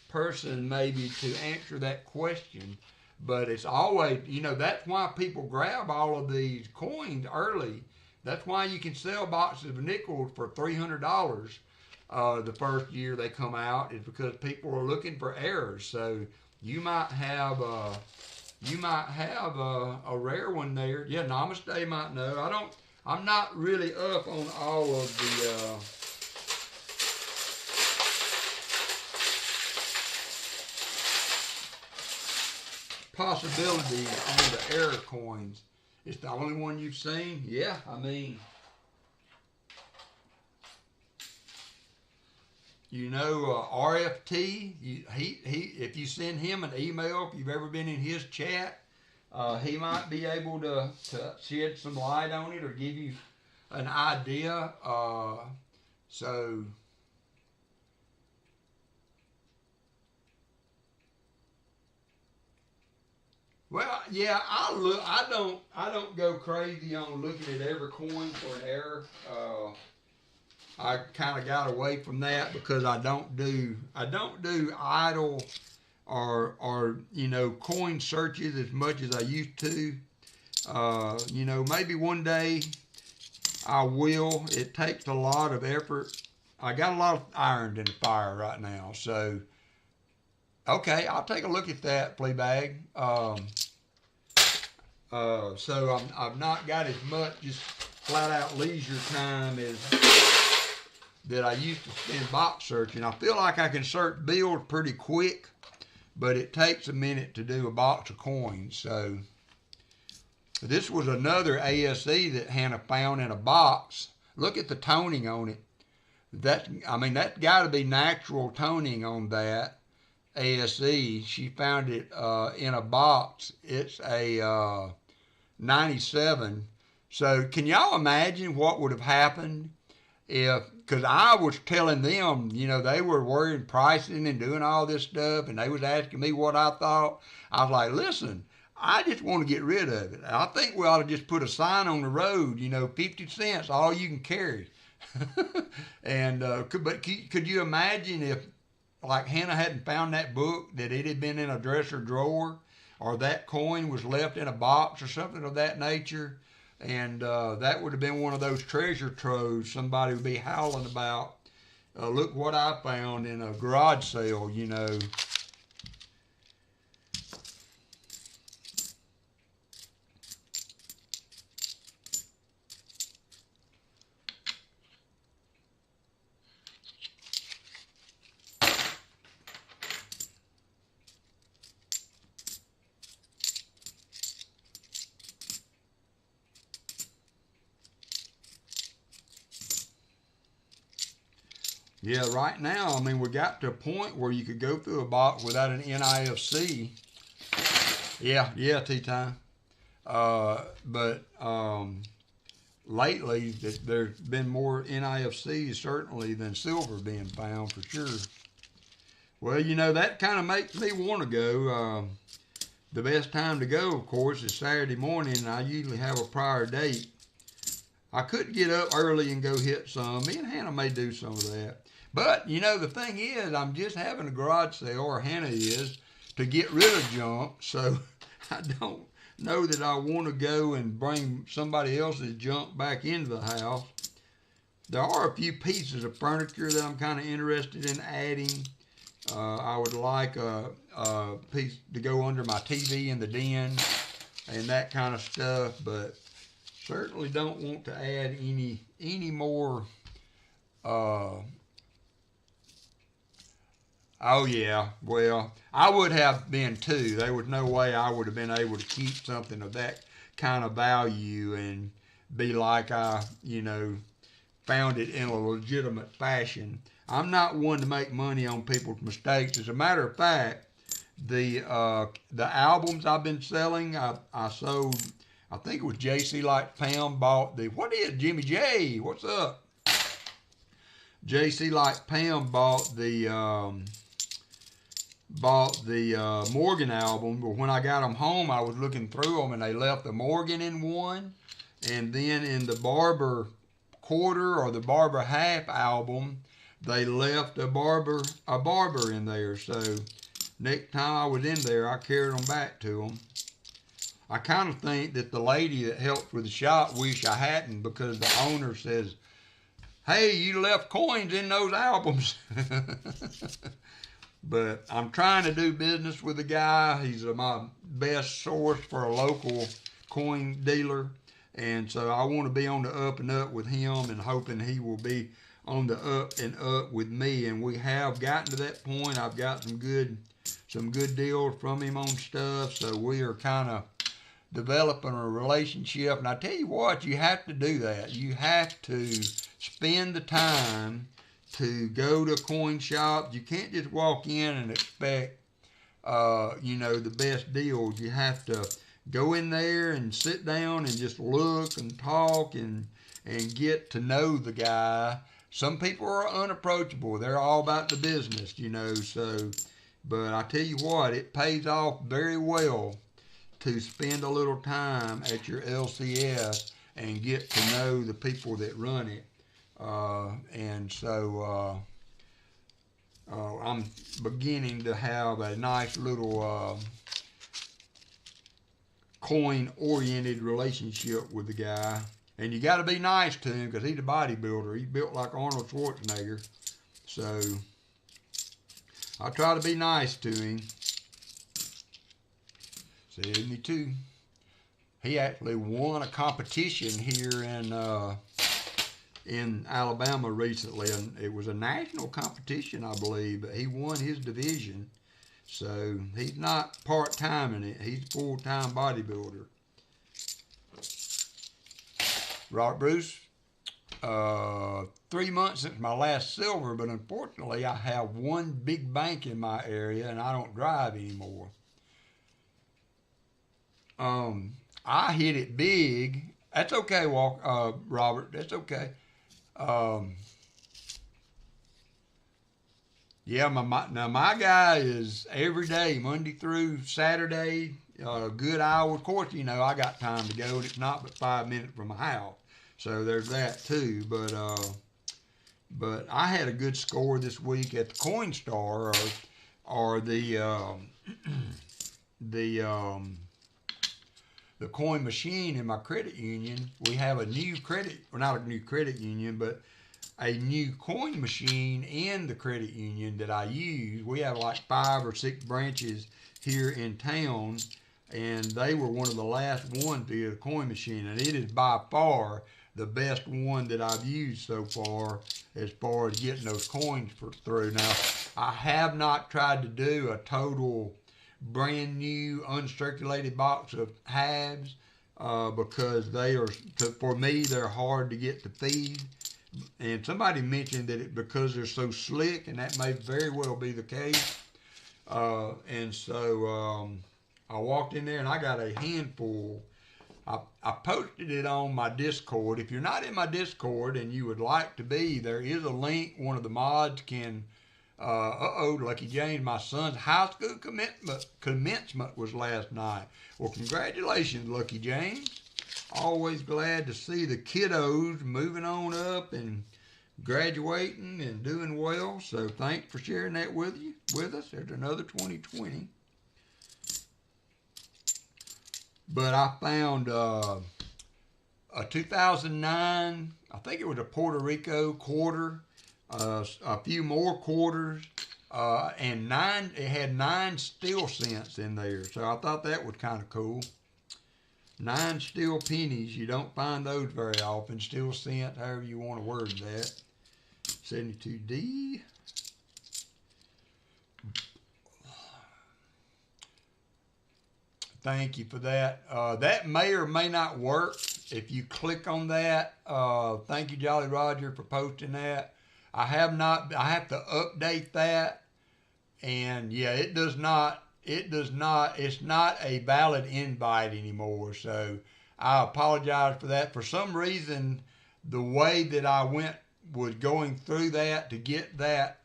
person maybe to answer that question. But it's always, you know, that's why people grab all of these coins early. That's why you can sell boxes of nickels for $300 the first year they come out, is because people are looking for errors. So you might have a rare one there. Yeah, Namaste might know. I'm not really up on all of the possibilities on the error coins. It's the only one you've seen? Yeah, I mean, you know, RFT, if you send him an email, if you've ever been in his chat, he might be able to shed some light on it or give you an idea. So well, yeah, I don't go crazy on looking at every coin for an error. I kind of got away from that because I don't do idle or you know, coin searches as much as I used to. You know, maybe one day I will. It takes a lot of effort. I got a lot of irons in the fire right now, so okay, I'll take a look at that, Fleabag. So I've not got as much just flat out leisure time as that I used to spend box searching. I feel like I can search bills pretty quick, but it takes a minute to do a box of coins. So this was another ASE that Hannah found in a box. Look at the toning on it. That's got to be natural toning on that ASE. She found it in a box. It's a 97. So can y'all imagine what would have happened if, because I was telling them, you know, they were worrying pricing and doing all this stuff, and they was asking me what I thought. I was like, listen, I just want to get rid of it. I think we ought to just put a sign on the road, you know, 50 cents, all you can carry. And could you imagine if, like, Hannah hadn't found that book, that it had been in a dresser drawer, or that coin was left in a box or something of that nature, and that would have been one of those treasure troves somebody would be howling about. Look what I found in a garage sale, you know. Yeah, right now, I mean, we got to a point where you could go through a box without an NIFC. Yeah, T-Time. But lately, there's been more NIFCs certainly than silver being found for sure. Well, you know, that kind of makes me want to go. The best time to go, of course, is Saturday morning, and I usually have a prior date. I could get up early and go hit some. Me and Hannah may do some of that. But, you know, the thing is, I'm just having a garage sale, or Hannah is, to get rid of junk, so I don't know that I want to go and bring somebody else's junk back into the house. There are a few pieces of furniture that I'm kind of interested in adding. I would like a piece to go under my TV in the den and that kind of stuff, but certainly don't want to add any more. Oh yeah, well, I would have been too. There was no way I would have been able to keep something of that kind of value and be like I, found it in a legitimate fashion. I'm not one to make money on people's mistakes. As a matter of fact, the albums I've been selling, I sold. I think it was JC Like Pam bought what is Jimmy J? What's up? JC Like Pam bought the Morgan album, but when I got them home, I was looking through them and they left the Morgan in one, and then in the Barber quarter or the Barber half album, they left a barber in there. So next time I was in there, I carried them back to them. I kind of think that the lady that helped with the shop wish I hadn't, because the owner says, "Hey, you left coins in those albums." But I'm trying to do business with the guy. He's my best source for a local coin dealer. And so I want to be on the up and up with him, and hoping he will be on the up and up with me. And we have gotten to that point. I've got some good deals from him on stuff. So we are kind of developing a relationship. And I tell you what, you have to do that. You have to spend the time to go to a coin shop. You can't just walk in and expect, the best deals. You have to go in there and sit down and just look and talk and get to know the guy. Some people are unapproachable. They're all about the business, so, but I tell you what, it pays off very well to spend a little time at your LCS and get to know the people that run it. And so I'm beginning to have a nice little coin-oriented relationship with the guy. And you got to be nice to him, because he's a bodybuilder. He's built like Arnold Schwarzenegger. So I try to be nice to him. 72. He actually won a competition here in Alabama recently, and it was a national competition, I believe, but he won his division. So he's not part-time in it. He's a full-time bodybuilder. Robert Bruce, 3 months since my last silver, but unfortunately I have one big bank in my area and I don't drive anymore. I hit it big. That's okay, Robert. That's okay. Yeah, my guy is every day, Monday through Saturday, good hour. Of course, I got time to go, and it's not but 5 minutes from my house. So there's that too. But I had a good score this week at the Coinstar or the coin machine in my credit union. We have a new not a new credit union, but a new coin machine in the credit union that I use. We have like 5 or 6 branches here in town, and they were one of the last ones to get a coin machine, and it is by far the best one that I've used so far as getting those coins through. Now, I have not tried to do a total brand new uncirculated box of halves because for me, they're hard to get to feed. And somebody mentioned that because they're so slick, and that may very well be the case. And so I walked in there and I got a handful. I posted it on my Discord. If you're not in my Discord and you would like to be, there is a link. One of the mods can, Lucky James, my son's high school commencement was last night. Well, congratulations, Lucky James. Always glad to see the kiddos moving on up and graduating and doing well. So thanks for sharing that with us. There's another 2020. but I found a 2009, I think it was a Puerto Rico quarter, a few more quarters, and it had 9 steel cents in there. So I thought that was kind of cool. 9 steel pennies. You don't find those very often. Steel cents, however you want to word that. 72D. Thank you for that. That may or may not work. If you click on that, thank you, Jolly Roger, for posting that. I have to update that. And yeah, it's not a valid invite anymore. So I apologize for that. For some reason, the way that I was going through that to get that,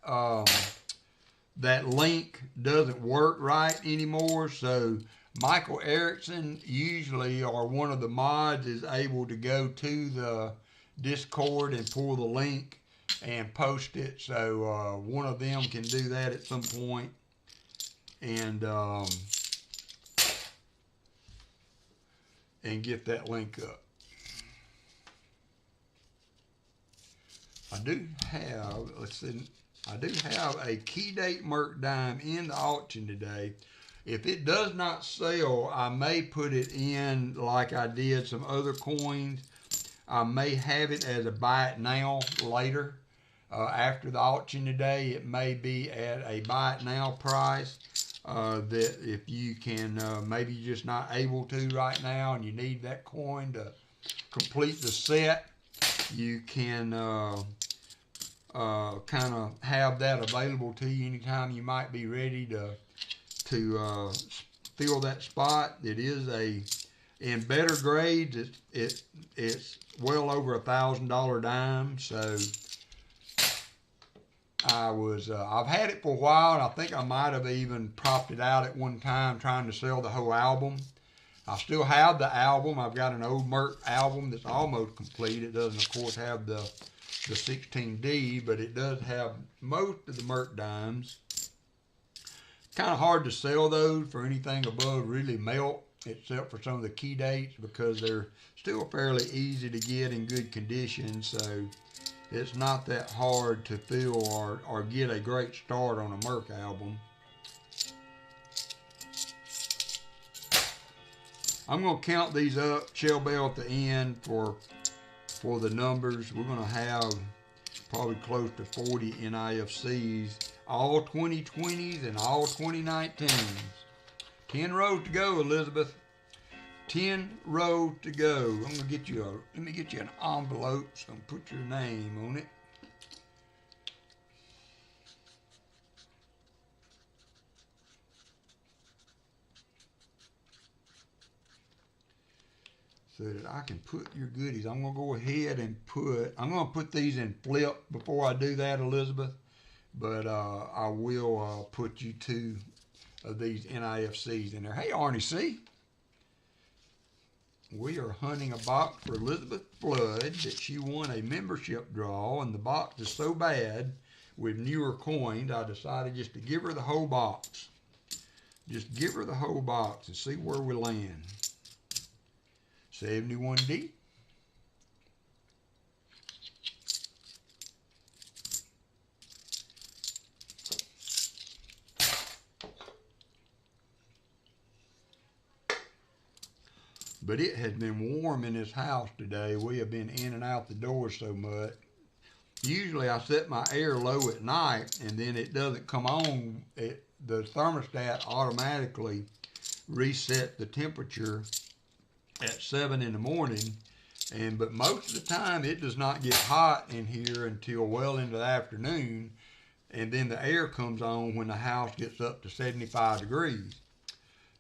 that link doesn't work right anymore. So Michael Erickson, usually, or one of the mods, is able to go to the Discord and pull the link and post it. So one of them can do that at some point. And get that link up. I do have a key date Merc Dime in the auction today. If it does not sell, I may put it in like I did some other coins. I may have it as a buy it now later. After the auction today, it may be at a buy it now price. That if you can, maybe you're just not able to right now and you need that coin to complete the set, you can kind of have that available to you anytime you might be ready to fill that spot. It is in better grades, it's well over $1,000 dime. So I've had it for a while, and I think I might have even propped it out at one time trying to sell the whole album. I still have the album. I've got an old Merc album that's almost complete. It doesn't, of course, have the 16D, but it does have most of the Merc dimes. Kind of hard to sell those for anything above really melt, except for some of the key dates, because they're still fairly easy to get in good condition. So it's not that hard to fill or get a great start on a Merc album. I'm going to count these up, shell bell at the end for the numbers. We're going to have probably close to 40 NIFCs, all 2020s and all 2019s. 10 rows to go, Elizabeth. 10 rows to go. I'm going to get you let me get you an envelope so I'm going to put your name on it. So that I can put your goodies. I'm going to go ahead and I'm going to put these in flip before I do that, Elizabeth. But I will put you 2 of these NIFCs in there. Hey, Arnie C. We are hunting a box for Elizabeth Flood that she won a membership draw, and the box is so bad with newer coins, I decided just to give her the whole box. Just give her the whole box and see where we land. 71D. But it has been warm in this house today. We have been in and out the door so much. Usually I set my air low at night and then it doesn't come on. The thermostat automatically resets the temperature at 7 in the morning. But most of the time it does not get hot in here until well into the afternoon. And then the air comes on when the house gets up to 75 degrees.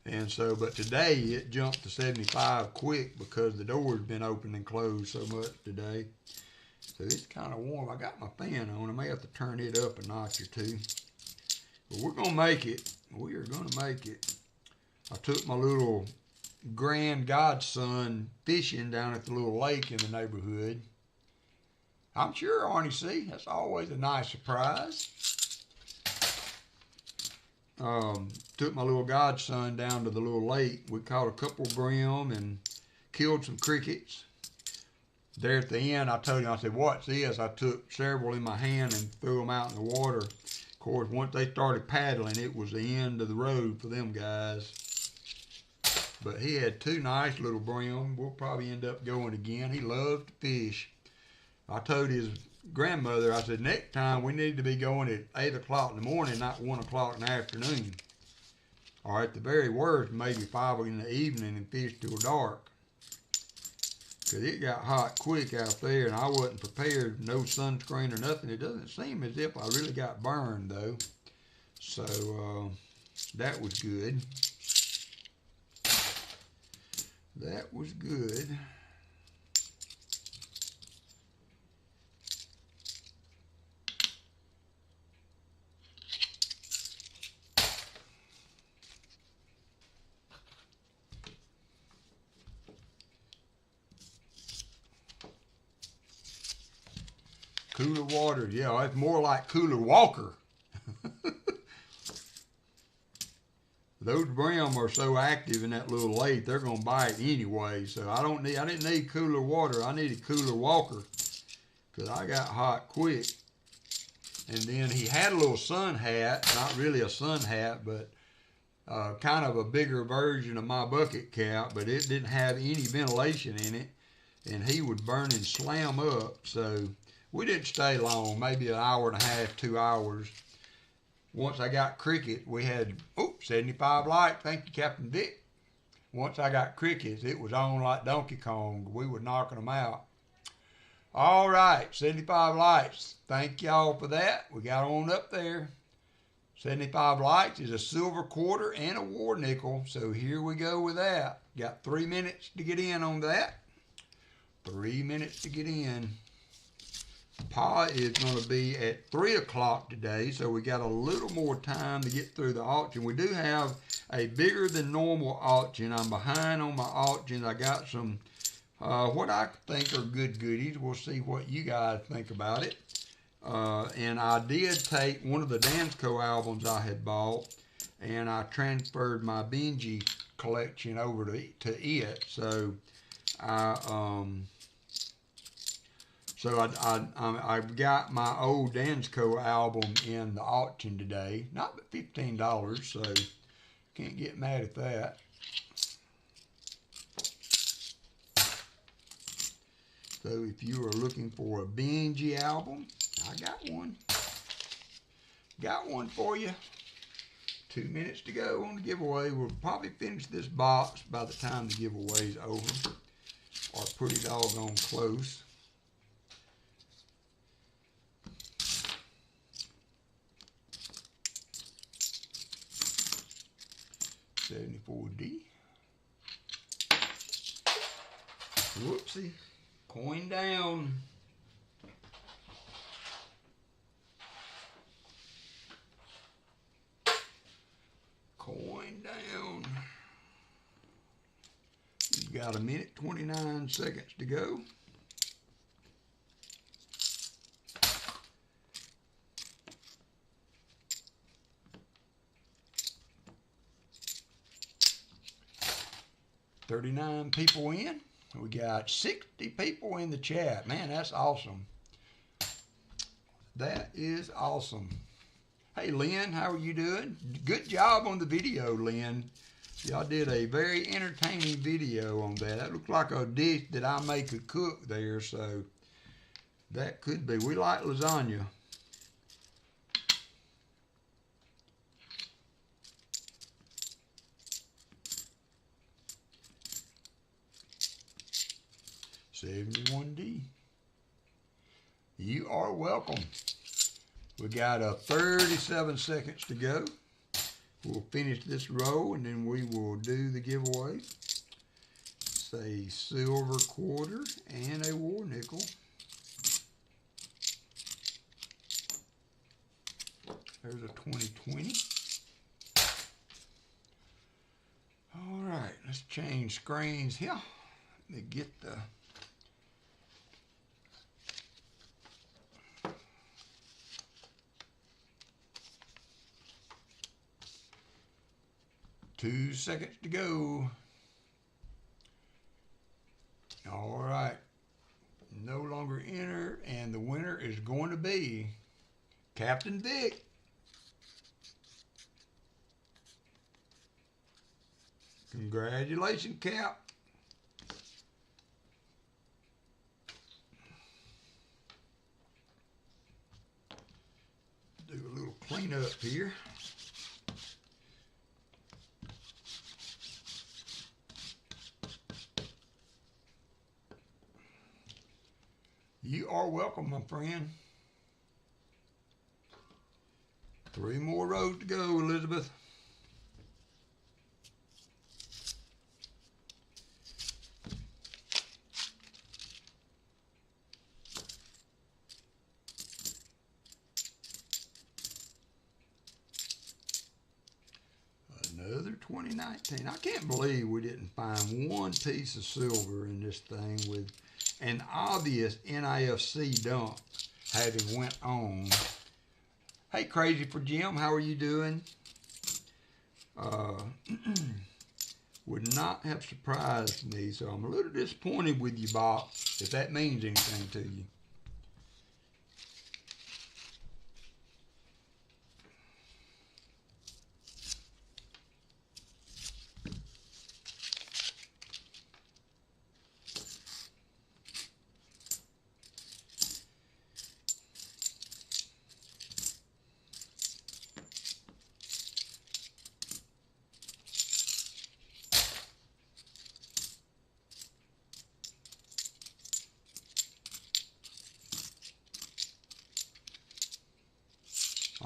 And so, but today it jumped to 75 quick because the door's been open and closed so much today. So it's kind of warm. I got my fan on. I may have to turn it up a notch or 2. But we're going to make it. We are going to make it. I took my little grand godson fishing down at the little lake in the neighborhood. I'm sure, Arnie C., that's always a nice surprise. took my little godson down to the little lake. We caught a couple brim and killed some crickets. There at the end, I told him, I said, what's this? I took several in my hand and threw them out in the water. Of course, once they started paddling, it was the end of the road for them guys. But he had two nice little brim. We'll probably end up going again. He loved to fish. I told his grandmother, I said, next time we need to be going at 8 o'clock in the morning, not 1 o'clock in the afternoon. Or at the very worst, maybe 5 in the evening and fish till dark. Because it got hot quick out there, and I wasn't prepared, no sunscreen or nothing. It doesn't seem as if I really got burned, though. So, that was good. That was good. Cooler water, yeah, it's more like Cooler Walker. Those brim are so active in that little lake, they're gonna bite anyway. So I didn't need Cooler Water. I needed Cooler Walker, cause I got hot quick. And then he had a little sun hat, not really a sun hat, but kind of a bigger version of my bucket cap, but it didn't have any ventilation in it, and he would burn and slam up. So we didn't stay long, maybe an hour and a half, 2 hours. Once I got cricket, we had, 75 lights. Thank you, Captain Dick. Once I got crickets, it was on like Donkey Kong. We were knocking them out. All right, 75 lights. Thank y'all for that. We got on up there. 75 lights is a silver quarter and a war nickel. So here we go with that. Got 3 minutes to get in on that. 3 minutes to get in. Pa is going to be at 3 o'clock today, so we got a little more time to get through the auction. We do have a bigger than normal auction. I'm behind on my auctions. I got some, what I think are good goodies. We'll see what you guys think about it. And I did take one of the Dansco albums I had bought, and I transferred my Benji collection over to it. So I got my old Dansco album in the auction today. Not but $15, so can't get mad at that. So if you are looking for a Benji album, I got one. Got one for you. 2 minutes to go on the giveaway. We'll probably finish this box by the time the giveaway's over, or pretty doggone close. $74D. Whoopsie. Coin down. Coin down. You've got 1 minute 29 seconds to go. $39 people in. We got 60 people in the chat. Man, that's awesome. That is awesome. Hey, Lynn, how are you doing? Good job on the video, Lynn. Y'all did a very entertaining video on that. That looked like a dish that I may could cook there, so that could be. We like lasagna. $71D. You are welcome. We got 37 seconds to go. We'll finish this row and then we will do the giveaway. It's a silver quarter and a war nickel. There's a 2020. All right, let's change screens here. Let me get the 2 seconds to go. All right. No longer entered, and the winner is going to be Captain Vic. Congratulations, Cap. Do a little cleanup here. You are welcome, my friend. 3 more rows to go, Elizabeth. Another 2019. I can't believe we didn't find one piece of silver in this thing with an obvious NIFC dump having went on. Hey, Crazy for Jim, how are you doing? Would not have surprised me, so I'm a little disappointed with you, Bob, if that means anything to you.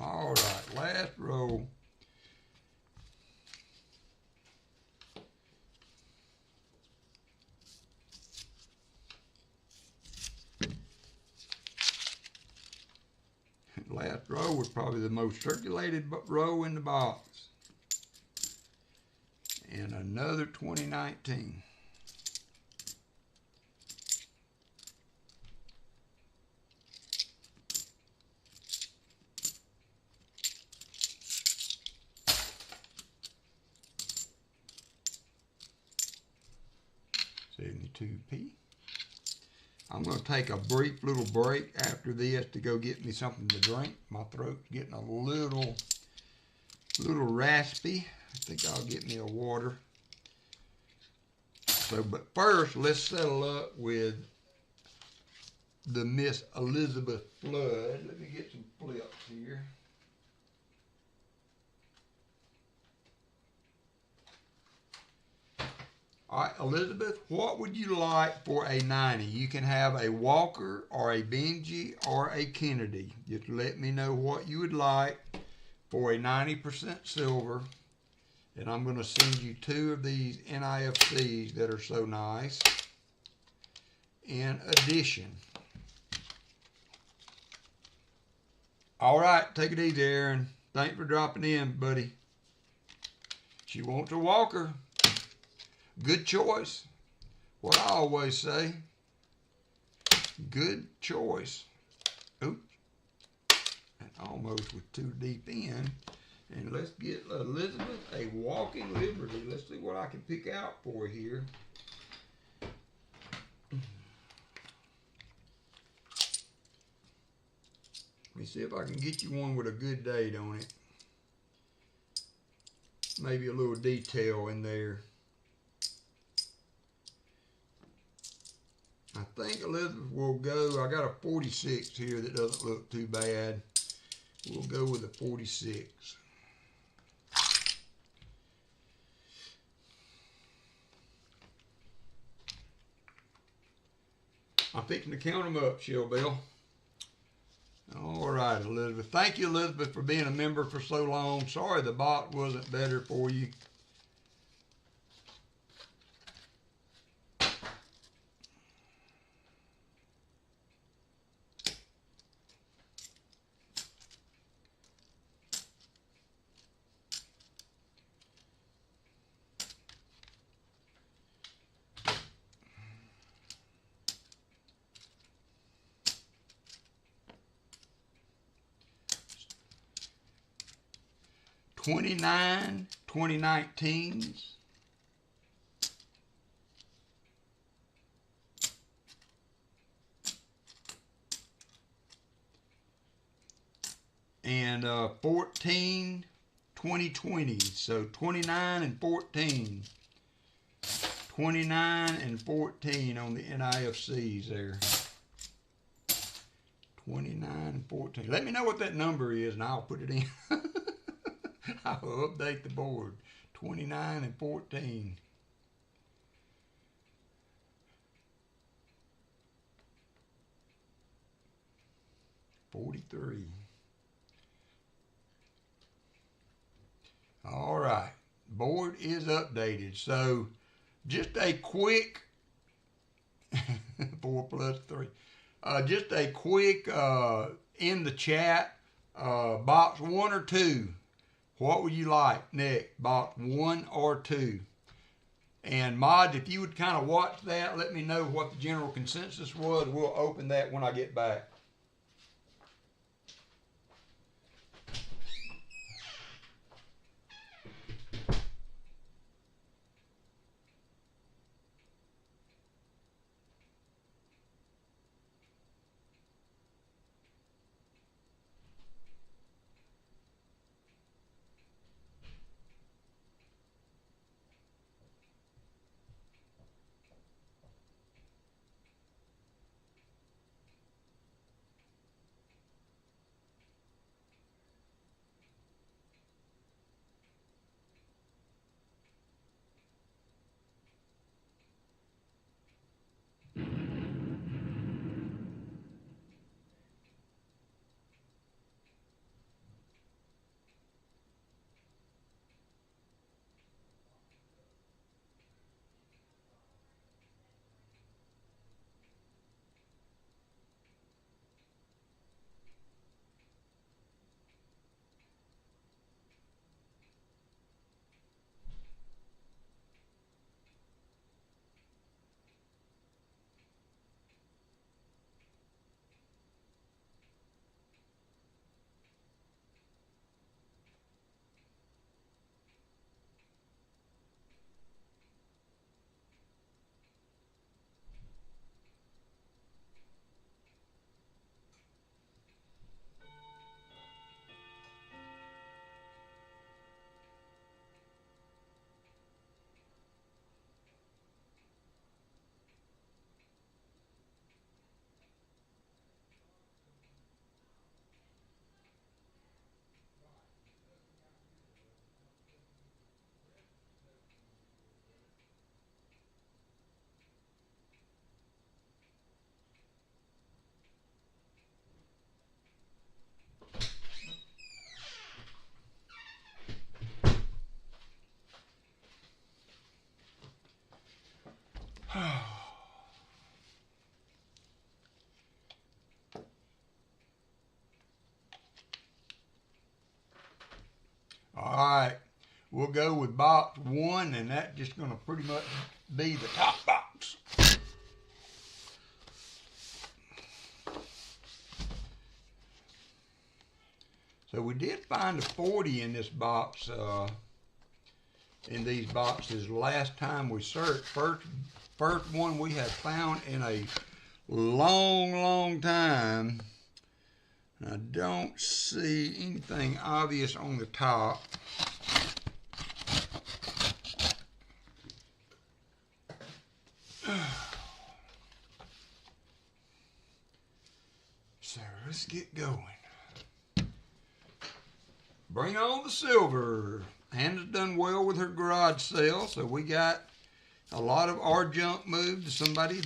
All right, last row. Last row was probably the most circulated row in the box. And another 2019. $72p. I'm going to take a brief little break after this to go get me something to drink. My throat's getting a little raspy. I think I'll get me a water. So, but first, let's settle up with the Miss Elizabeth Flood. Let me get some flips here. All right, Elizabeth, what would you like for a 90? You can have a Walker or a Benji or a Kennedy. Just let me know what you would like for a 90% silver. And I'm going to send you 2 of these NIFCs that are so nice. In addition. All right, take it easy, Aaron. Thanks for dropping in, buddy. She wants a Walker. Good choice. What I always say. Good choice. Oops. And almost was too deep in. And let's get Elizabeth a Walking Liberty. Let's see what I can pick out for here. Let me see if I can get you one with a good date on it. Maybe a little detail in there. I think Elizabeth will go. I got a 46 here that doesn't look too bad. We'll go with a 46. I'm fixing to count them up, Shellbell. All right, Elizabeth. Thank you, Elizabeth, for being a member for so long. Sorry the bot wasn't better for you. $29 2019s. And 14 2020s. So 29 and 14. 29 and 14 on the NIFCs there. 29 and 14. Let me know what that number is and I'll put it in. I'll update the board. 29 and 14. $43. All right. Board is updated. So just a quick 4 plus 3. Just a quick in the chat, box 1 or 2. What would you like, Nick? Box 1 or 2? And mods, if you would kind of watch that, let me know what the general consensus was. We'll open that when I get back. All right, we'll go with box 1, and that's just going to pretty much be the top box. So we did find a 40 in this box, in these boxes last time we searched. First one we have found in a long time. I don't see anything obvious on the top. So let's get going. Bring on the silver. Hannah's done well with her garage sale, so we got a lot of our junk moved to somebody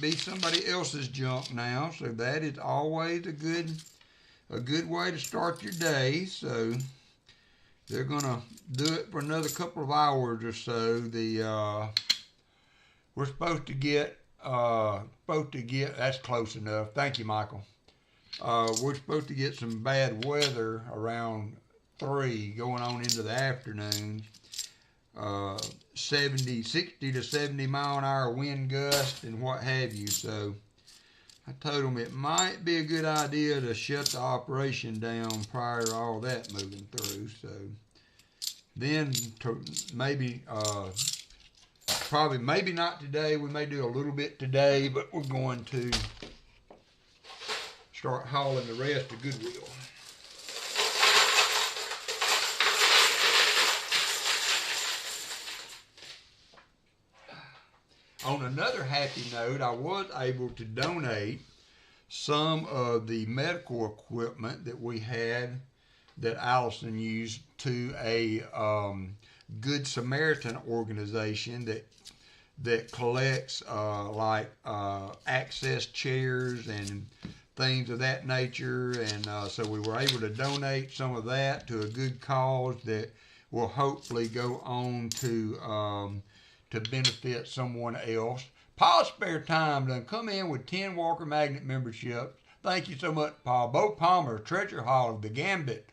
else's junk now. So that is always a good way to start your day. So they're gonna do it for another couple of hours or so. We're supposed to get that's close enough. Thank you, Michael. We're supposed to get some bad weather around 3 going on into the afternoon. 60 to 70 mile an hour wind gust and what have you. So I told them it might be a good idea to shut the operation down prior to all that moving through. So then to maybe, probably, maybe not today. We may do a little bit today, but we're going to start hauling the rest to Goodwill. On another happy note, I was able to donate some of the medical equipment that we had that Allison used to a Good Samaritan organization that collects access chairs and things of that nature, and so we were able to donate some of that to a good cause that will hopefully go on to benefit someone else. Paul Spare Time done come in with 10 WalkerMagnet memberships. Thank you so much, Paul. Bo Palmer, Treasure Hall, The Gambit,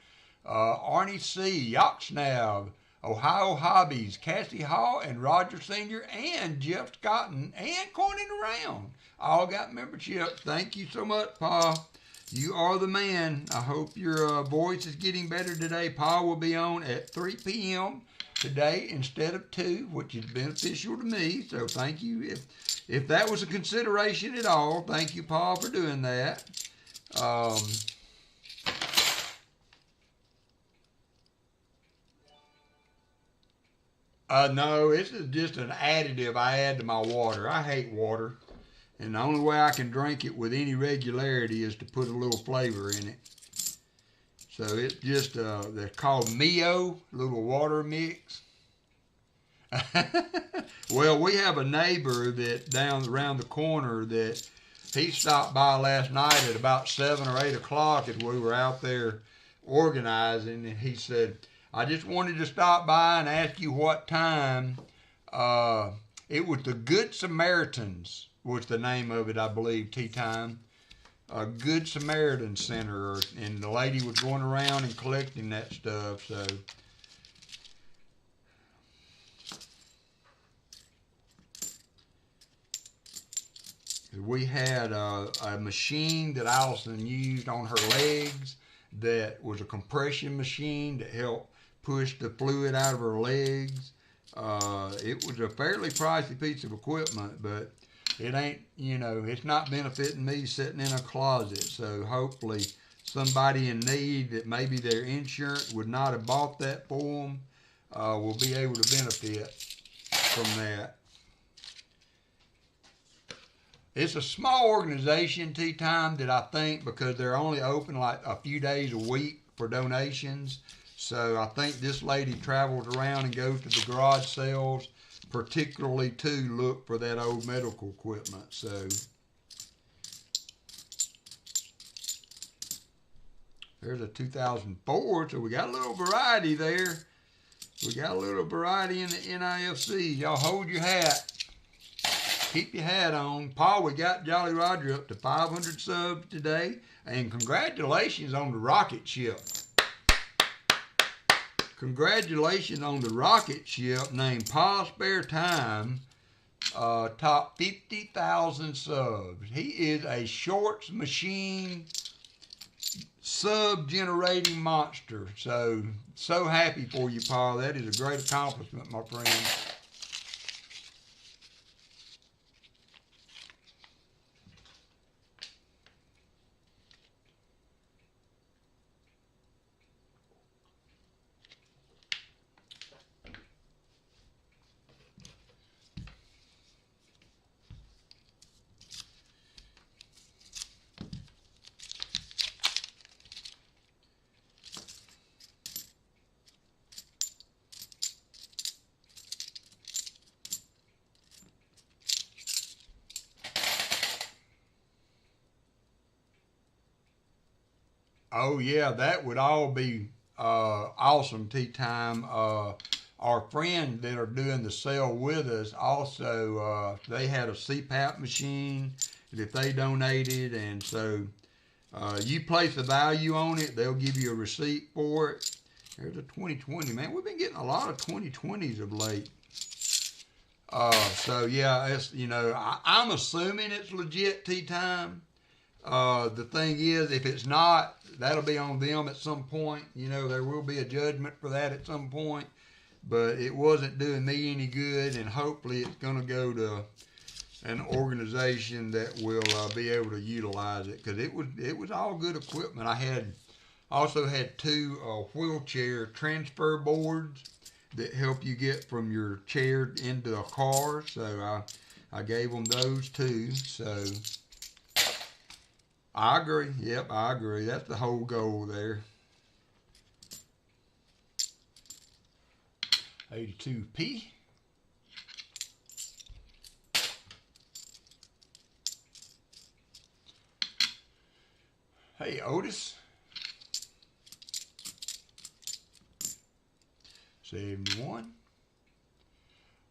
Arnie C., Yoxnav, Ohio Hobbies, Cassie Hall, and Roger Sr., and Jeff Scotton, and Coining Around. All got memberships. Thank you so much, Paul. You are the man. I hope your voice is getting better today. Paul will be on at 3 p.m. today instead of 2, which is beneficial to me. So thank you. If that was a consideration at all, thank you, Paul, for doing that. No, this is just an additive I add to my water. I hate water. And the only way I can drink it with any regularity is to put a little flavor in it. So it's just, they're called Mio, little water mix. Well, we have a neighbor that down around the corner that he stopped by last night at about 7 or 8 o'clock as we were out there organizing, and he said, I just wanted to stop by and ask you what time. It was the Good Samaritans was the name of it, I believe, tea time. A Good Samaritan Center, and the lady was going around and collecting that stuff, so. We had a machine that Allison used on her legs that was a compression machine that helped push the fluid out of her legs. It was a fairly pricey piece of equipment, but it ain't, it's not benefiting me sitting in a closet. So hopefully somebody in need that maybe their insurance would not have bought that for them will be able to benefit from that. It's a small organization, Tea Time, that I think because they're only open like a few days a week for donations. So I think this lady travels around and goes to the garage sales, particularly to look for that old medical equipment. So there's a 2004, so we got a little variety there. We got a little variety in the NIFCs. Y'all hold your hat. Keep your hat on. Paul, we got Jolly Roger up to 500 subs today. And congratulations on the rocket ship. Congratulations on the rocket ship named Paul Spare Time, top 50,000 subs. He is a shorts machine sub-generating monster. So happy for you, Paul. That is a great accomplishment, my friend. Oh yeah, that would all be awesome, Tea Time. Our friends that are doing the sale with us also, they had a CPAP machine that they donated, and so you place a value on it, they'll give you a receipt for it. There's a 2020, man. We've been getting a lot of 2020s of late. So yeah, it's, I'm assuming it's legit, Tea Time. The thing is, if it's not, that'll be on them at some point. There will be a judgment for that at some point. but it wasn't doing me any good, and hopefully it's going to go to an organization that will be able to utilize it, because it was all good equipment. I also had two wheelchair transfer boards that help you get from your chair into a car, so I gave them those too. So I agree. Yep, I agree. That's the whole goal there. 82p. Hey, Otis. 71.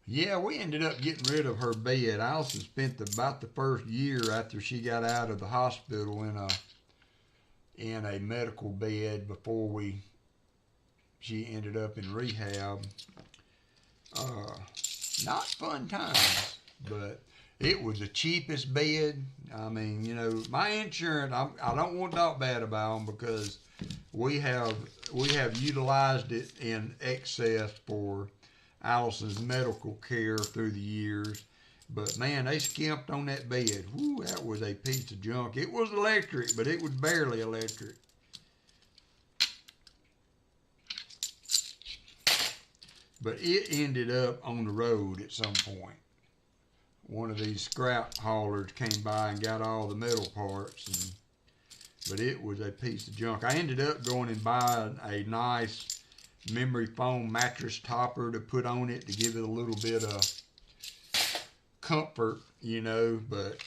Yeah, we ended up getting rid of her bed. Allison spent about the first year after she got out of the hospital in a medical bed before she ended up in rehab. Not fun times, but it was the cheapest bed. I mean, you know, my insurance, I don't want to talk bad about them, because we have utilized it in excess for Allison's medical care through the years. But man, they skimped on that bed. Whoo, that was a piece of junk. It was electric, but it was barely electric. But it ended up on the road at some point. One of these scrap haulers came by and got all the metal parts, but it was a piece of junk. I ended up going and buying a nice memory foam mattress topper to put on it to give it a little bit of comfort, you know, but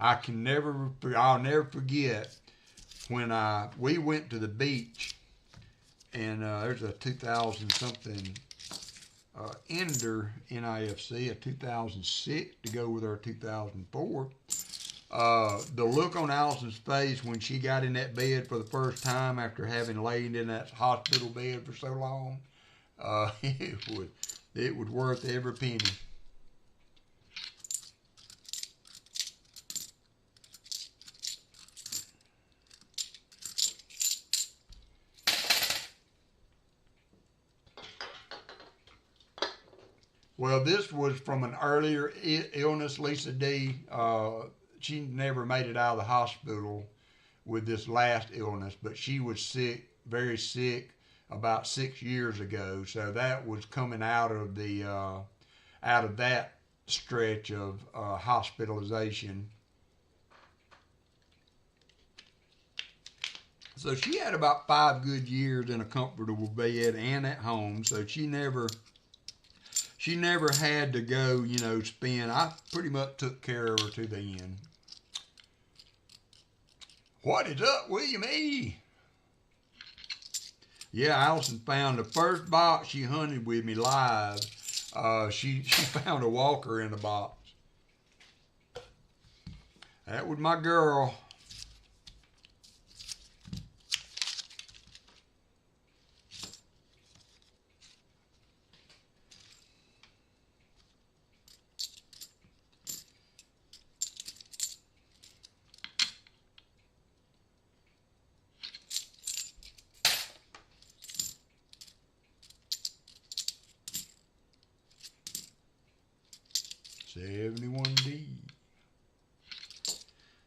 I'll never forget when we went to the beach, and there's a 2000 something Ender NIFC, a 2006 to go with our 2004. The look on Allison's face when she got in that bed for the first time after having laid in that hospital bed for so long, it was worth every penny. Well, this was from an earlier illness. Lisa D, she never made it out of the hospital with this last illness, but she was sick, very sick, about 6 years ago. So that was coming out of that stretch of hospitalization. So she had about 5 good years in a comfortable bed and at home. So she never had to go, you know, spend. I pretty much took care of her to the end. What is up, William E? Yeah, Allison found the first box she hunted with me live. She found a Walker in the box. That was my girl. $71D.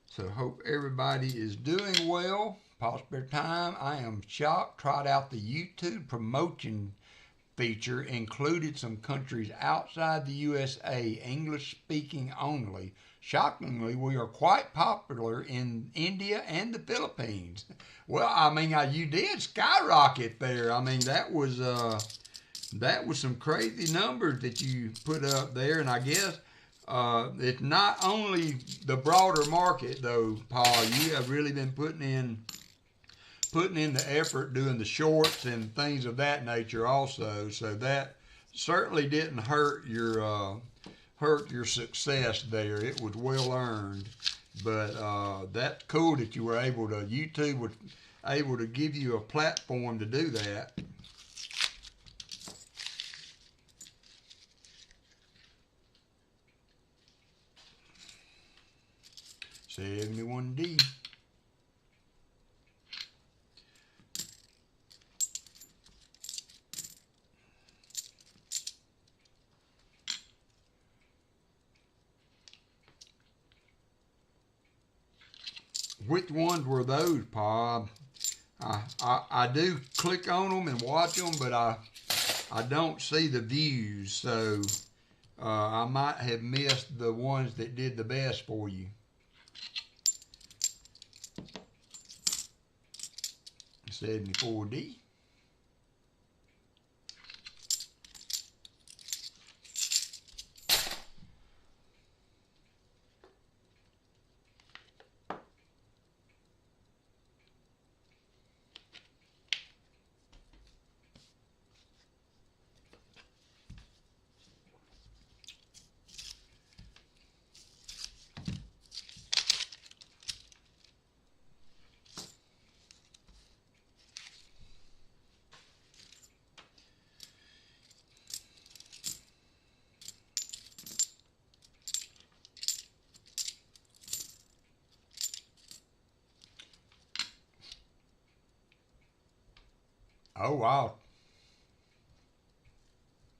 So hope everybody is doing well. Prosper time. I am shocked. Tried out the YouTube promotion feature. Included some countries outside the USA, English speaking only. Shockingly, we are quite popular in India and the Philippines. Well, I mean, you did skyrocket there. I mean, that was some crazy numbers that you put up there, and I guess it's not only the broader market, though, Paul. You have really been putting in the effort doing the shorts and things of that nature also. So that certainly didn't hurt your success there. It was well earned. But that's cool that you were able to, YouTube was able to give you a platform to do that. $71D. which ones were those, Pa? I do click on them and watch them, but I don't see the views, so I might have missed the ones that did the best for you. $74D. Oh, wow.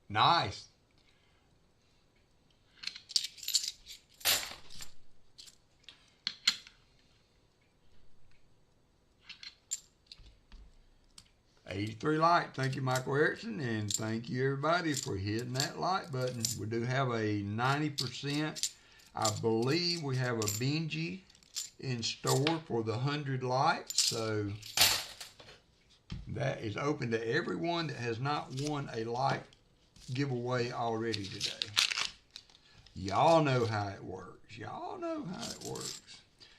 Nice. $83 likes. Thank you, Michael Erickson, and thank you, everybody, for hitting that like button. We do have a 90%. I believe we have a Benji in store for the 100 likes, so that is open to everyone that has not won a like giveaway already today. Y'all know how it works. Y'all know how it works.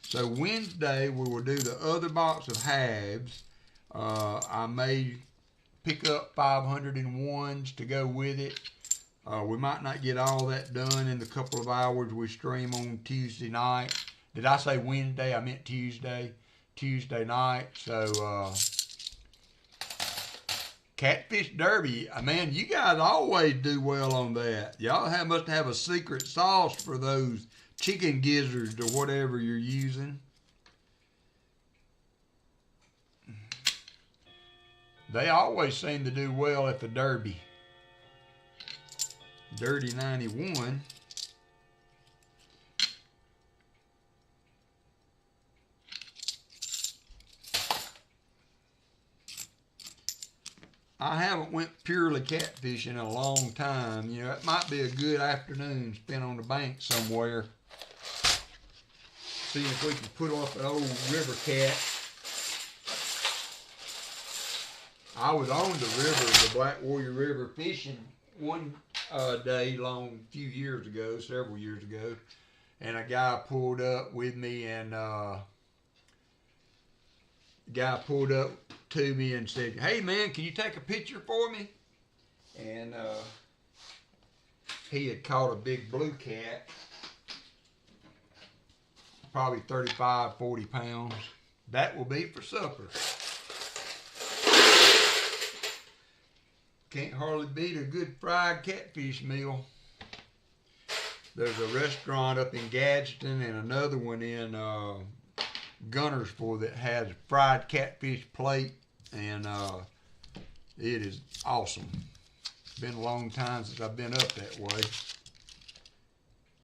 So Wednesday, we will do the other box of halves. I may pick up 501s to go with it. We might not get all that done in the couple of hours we stream on Tuesday night. Did I say Wednesday? I meant Tuesday. Tuesday night. So, Catfish Derby, man, you guys always do well on that. Y'all must have a secret sauce for those chicken gizzards or whatever you're using. They always seem to do well at the Derby. Dirty 91. I haven't went purely catfishing in a long time. You know, it might be a good afternoon spent on the bank somewhere. Seeing if we can put off an old river cat. I was on the river, the Black Warrior River, fishing one day few years ago, several years ago, and a guy pulled up with me, and the guy pulled up to me and said, "Hey man, can you take a picture for me?" And he had caught a big blue cat, probably 35, 40 pounds. That will be for supper. Can't hardly beat a good fried catfish meal. There's a restaurant up in Gadsden and another one in Gunnersville that has a fried catfish plate, and it is awesome. It's been a long time since I've been up that way.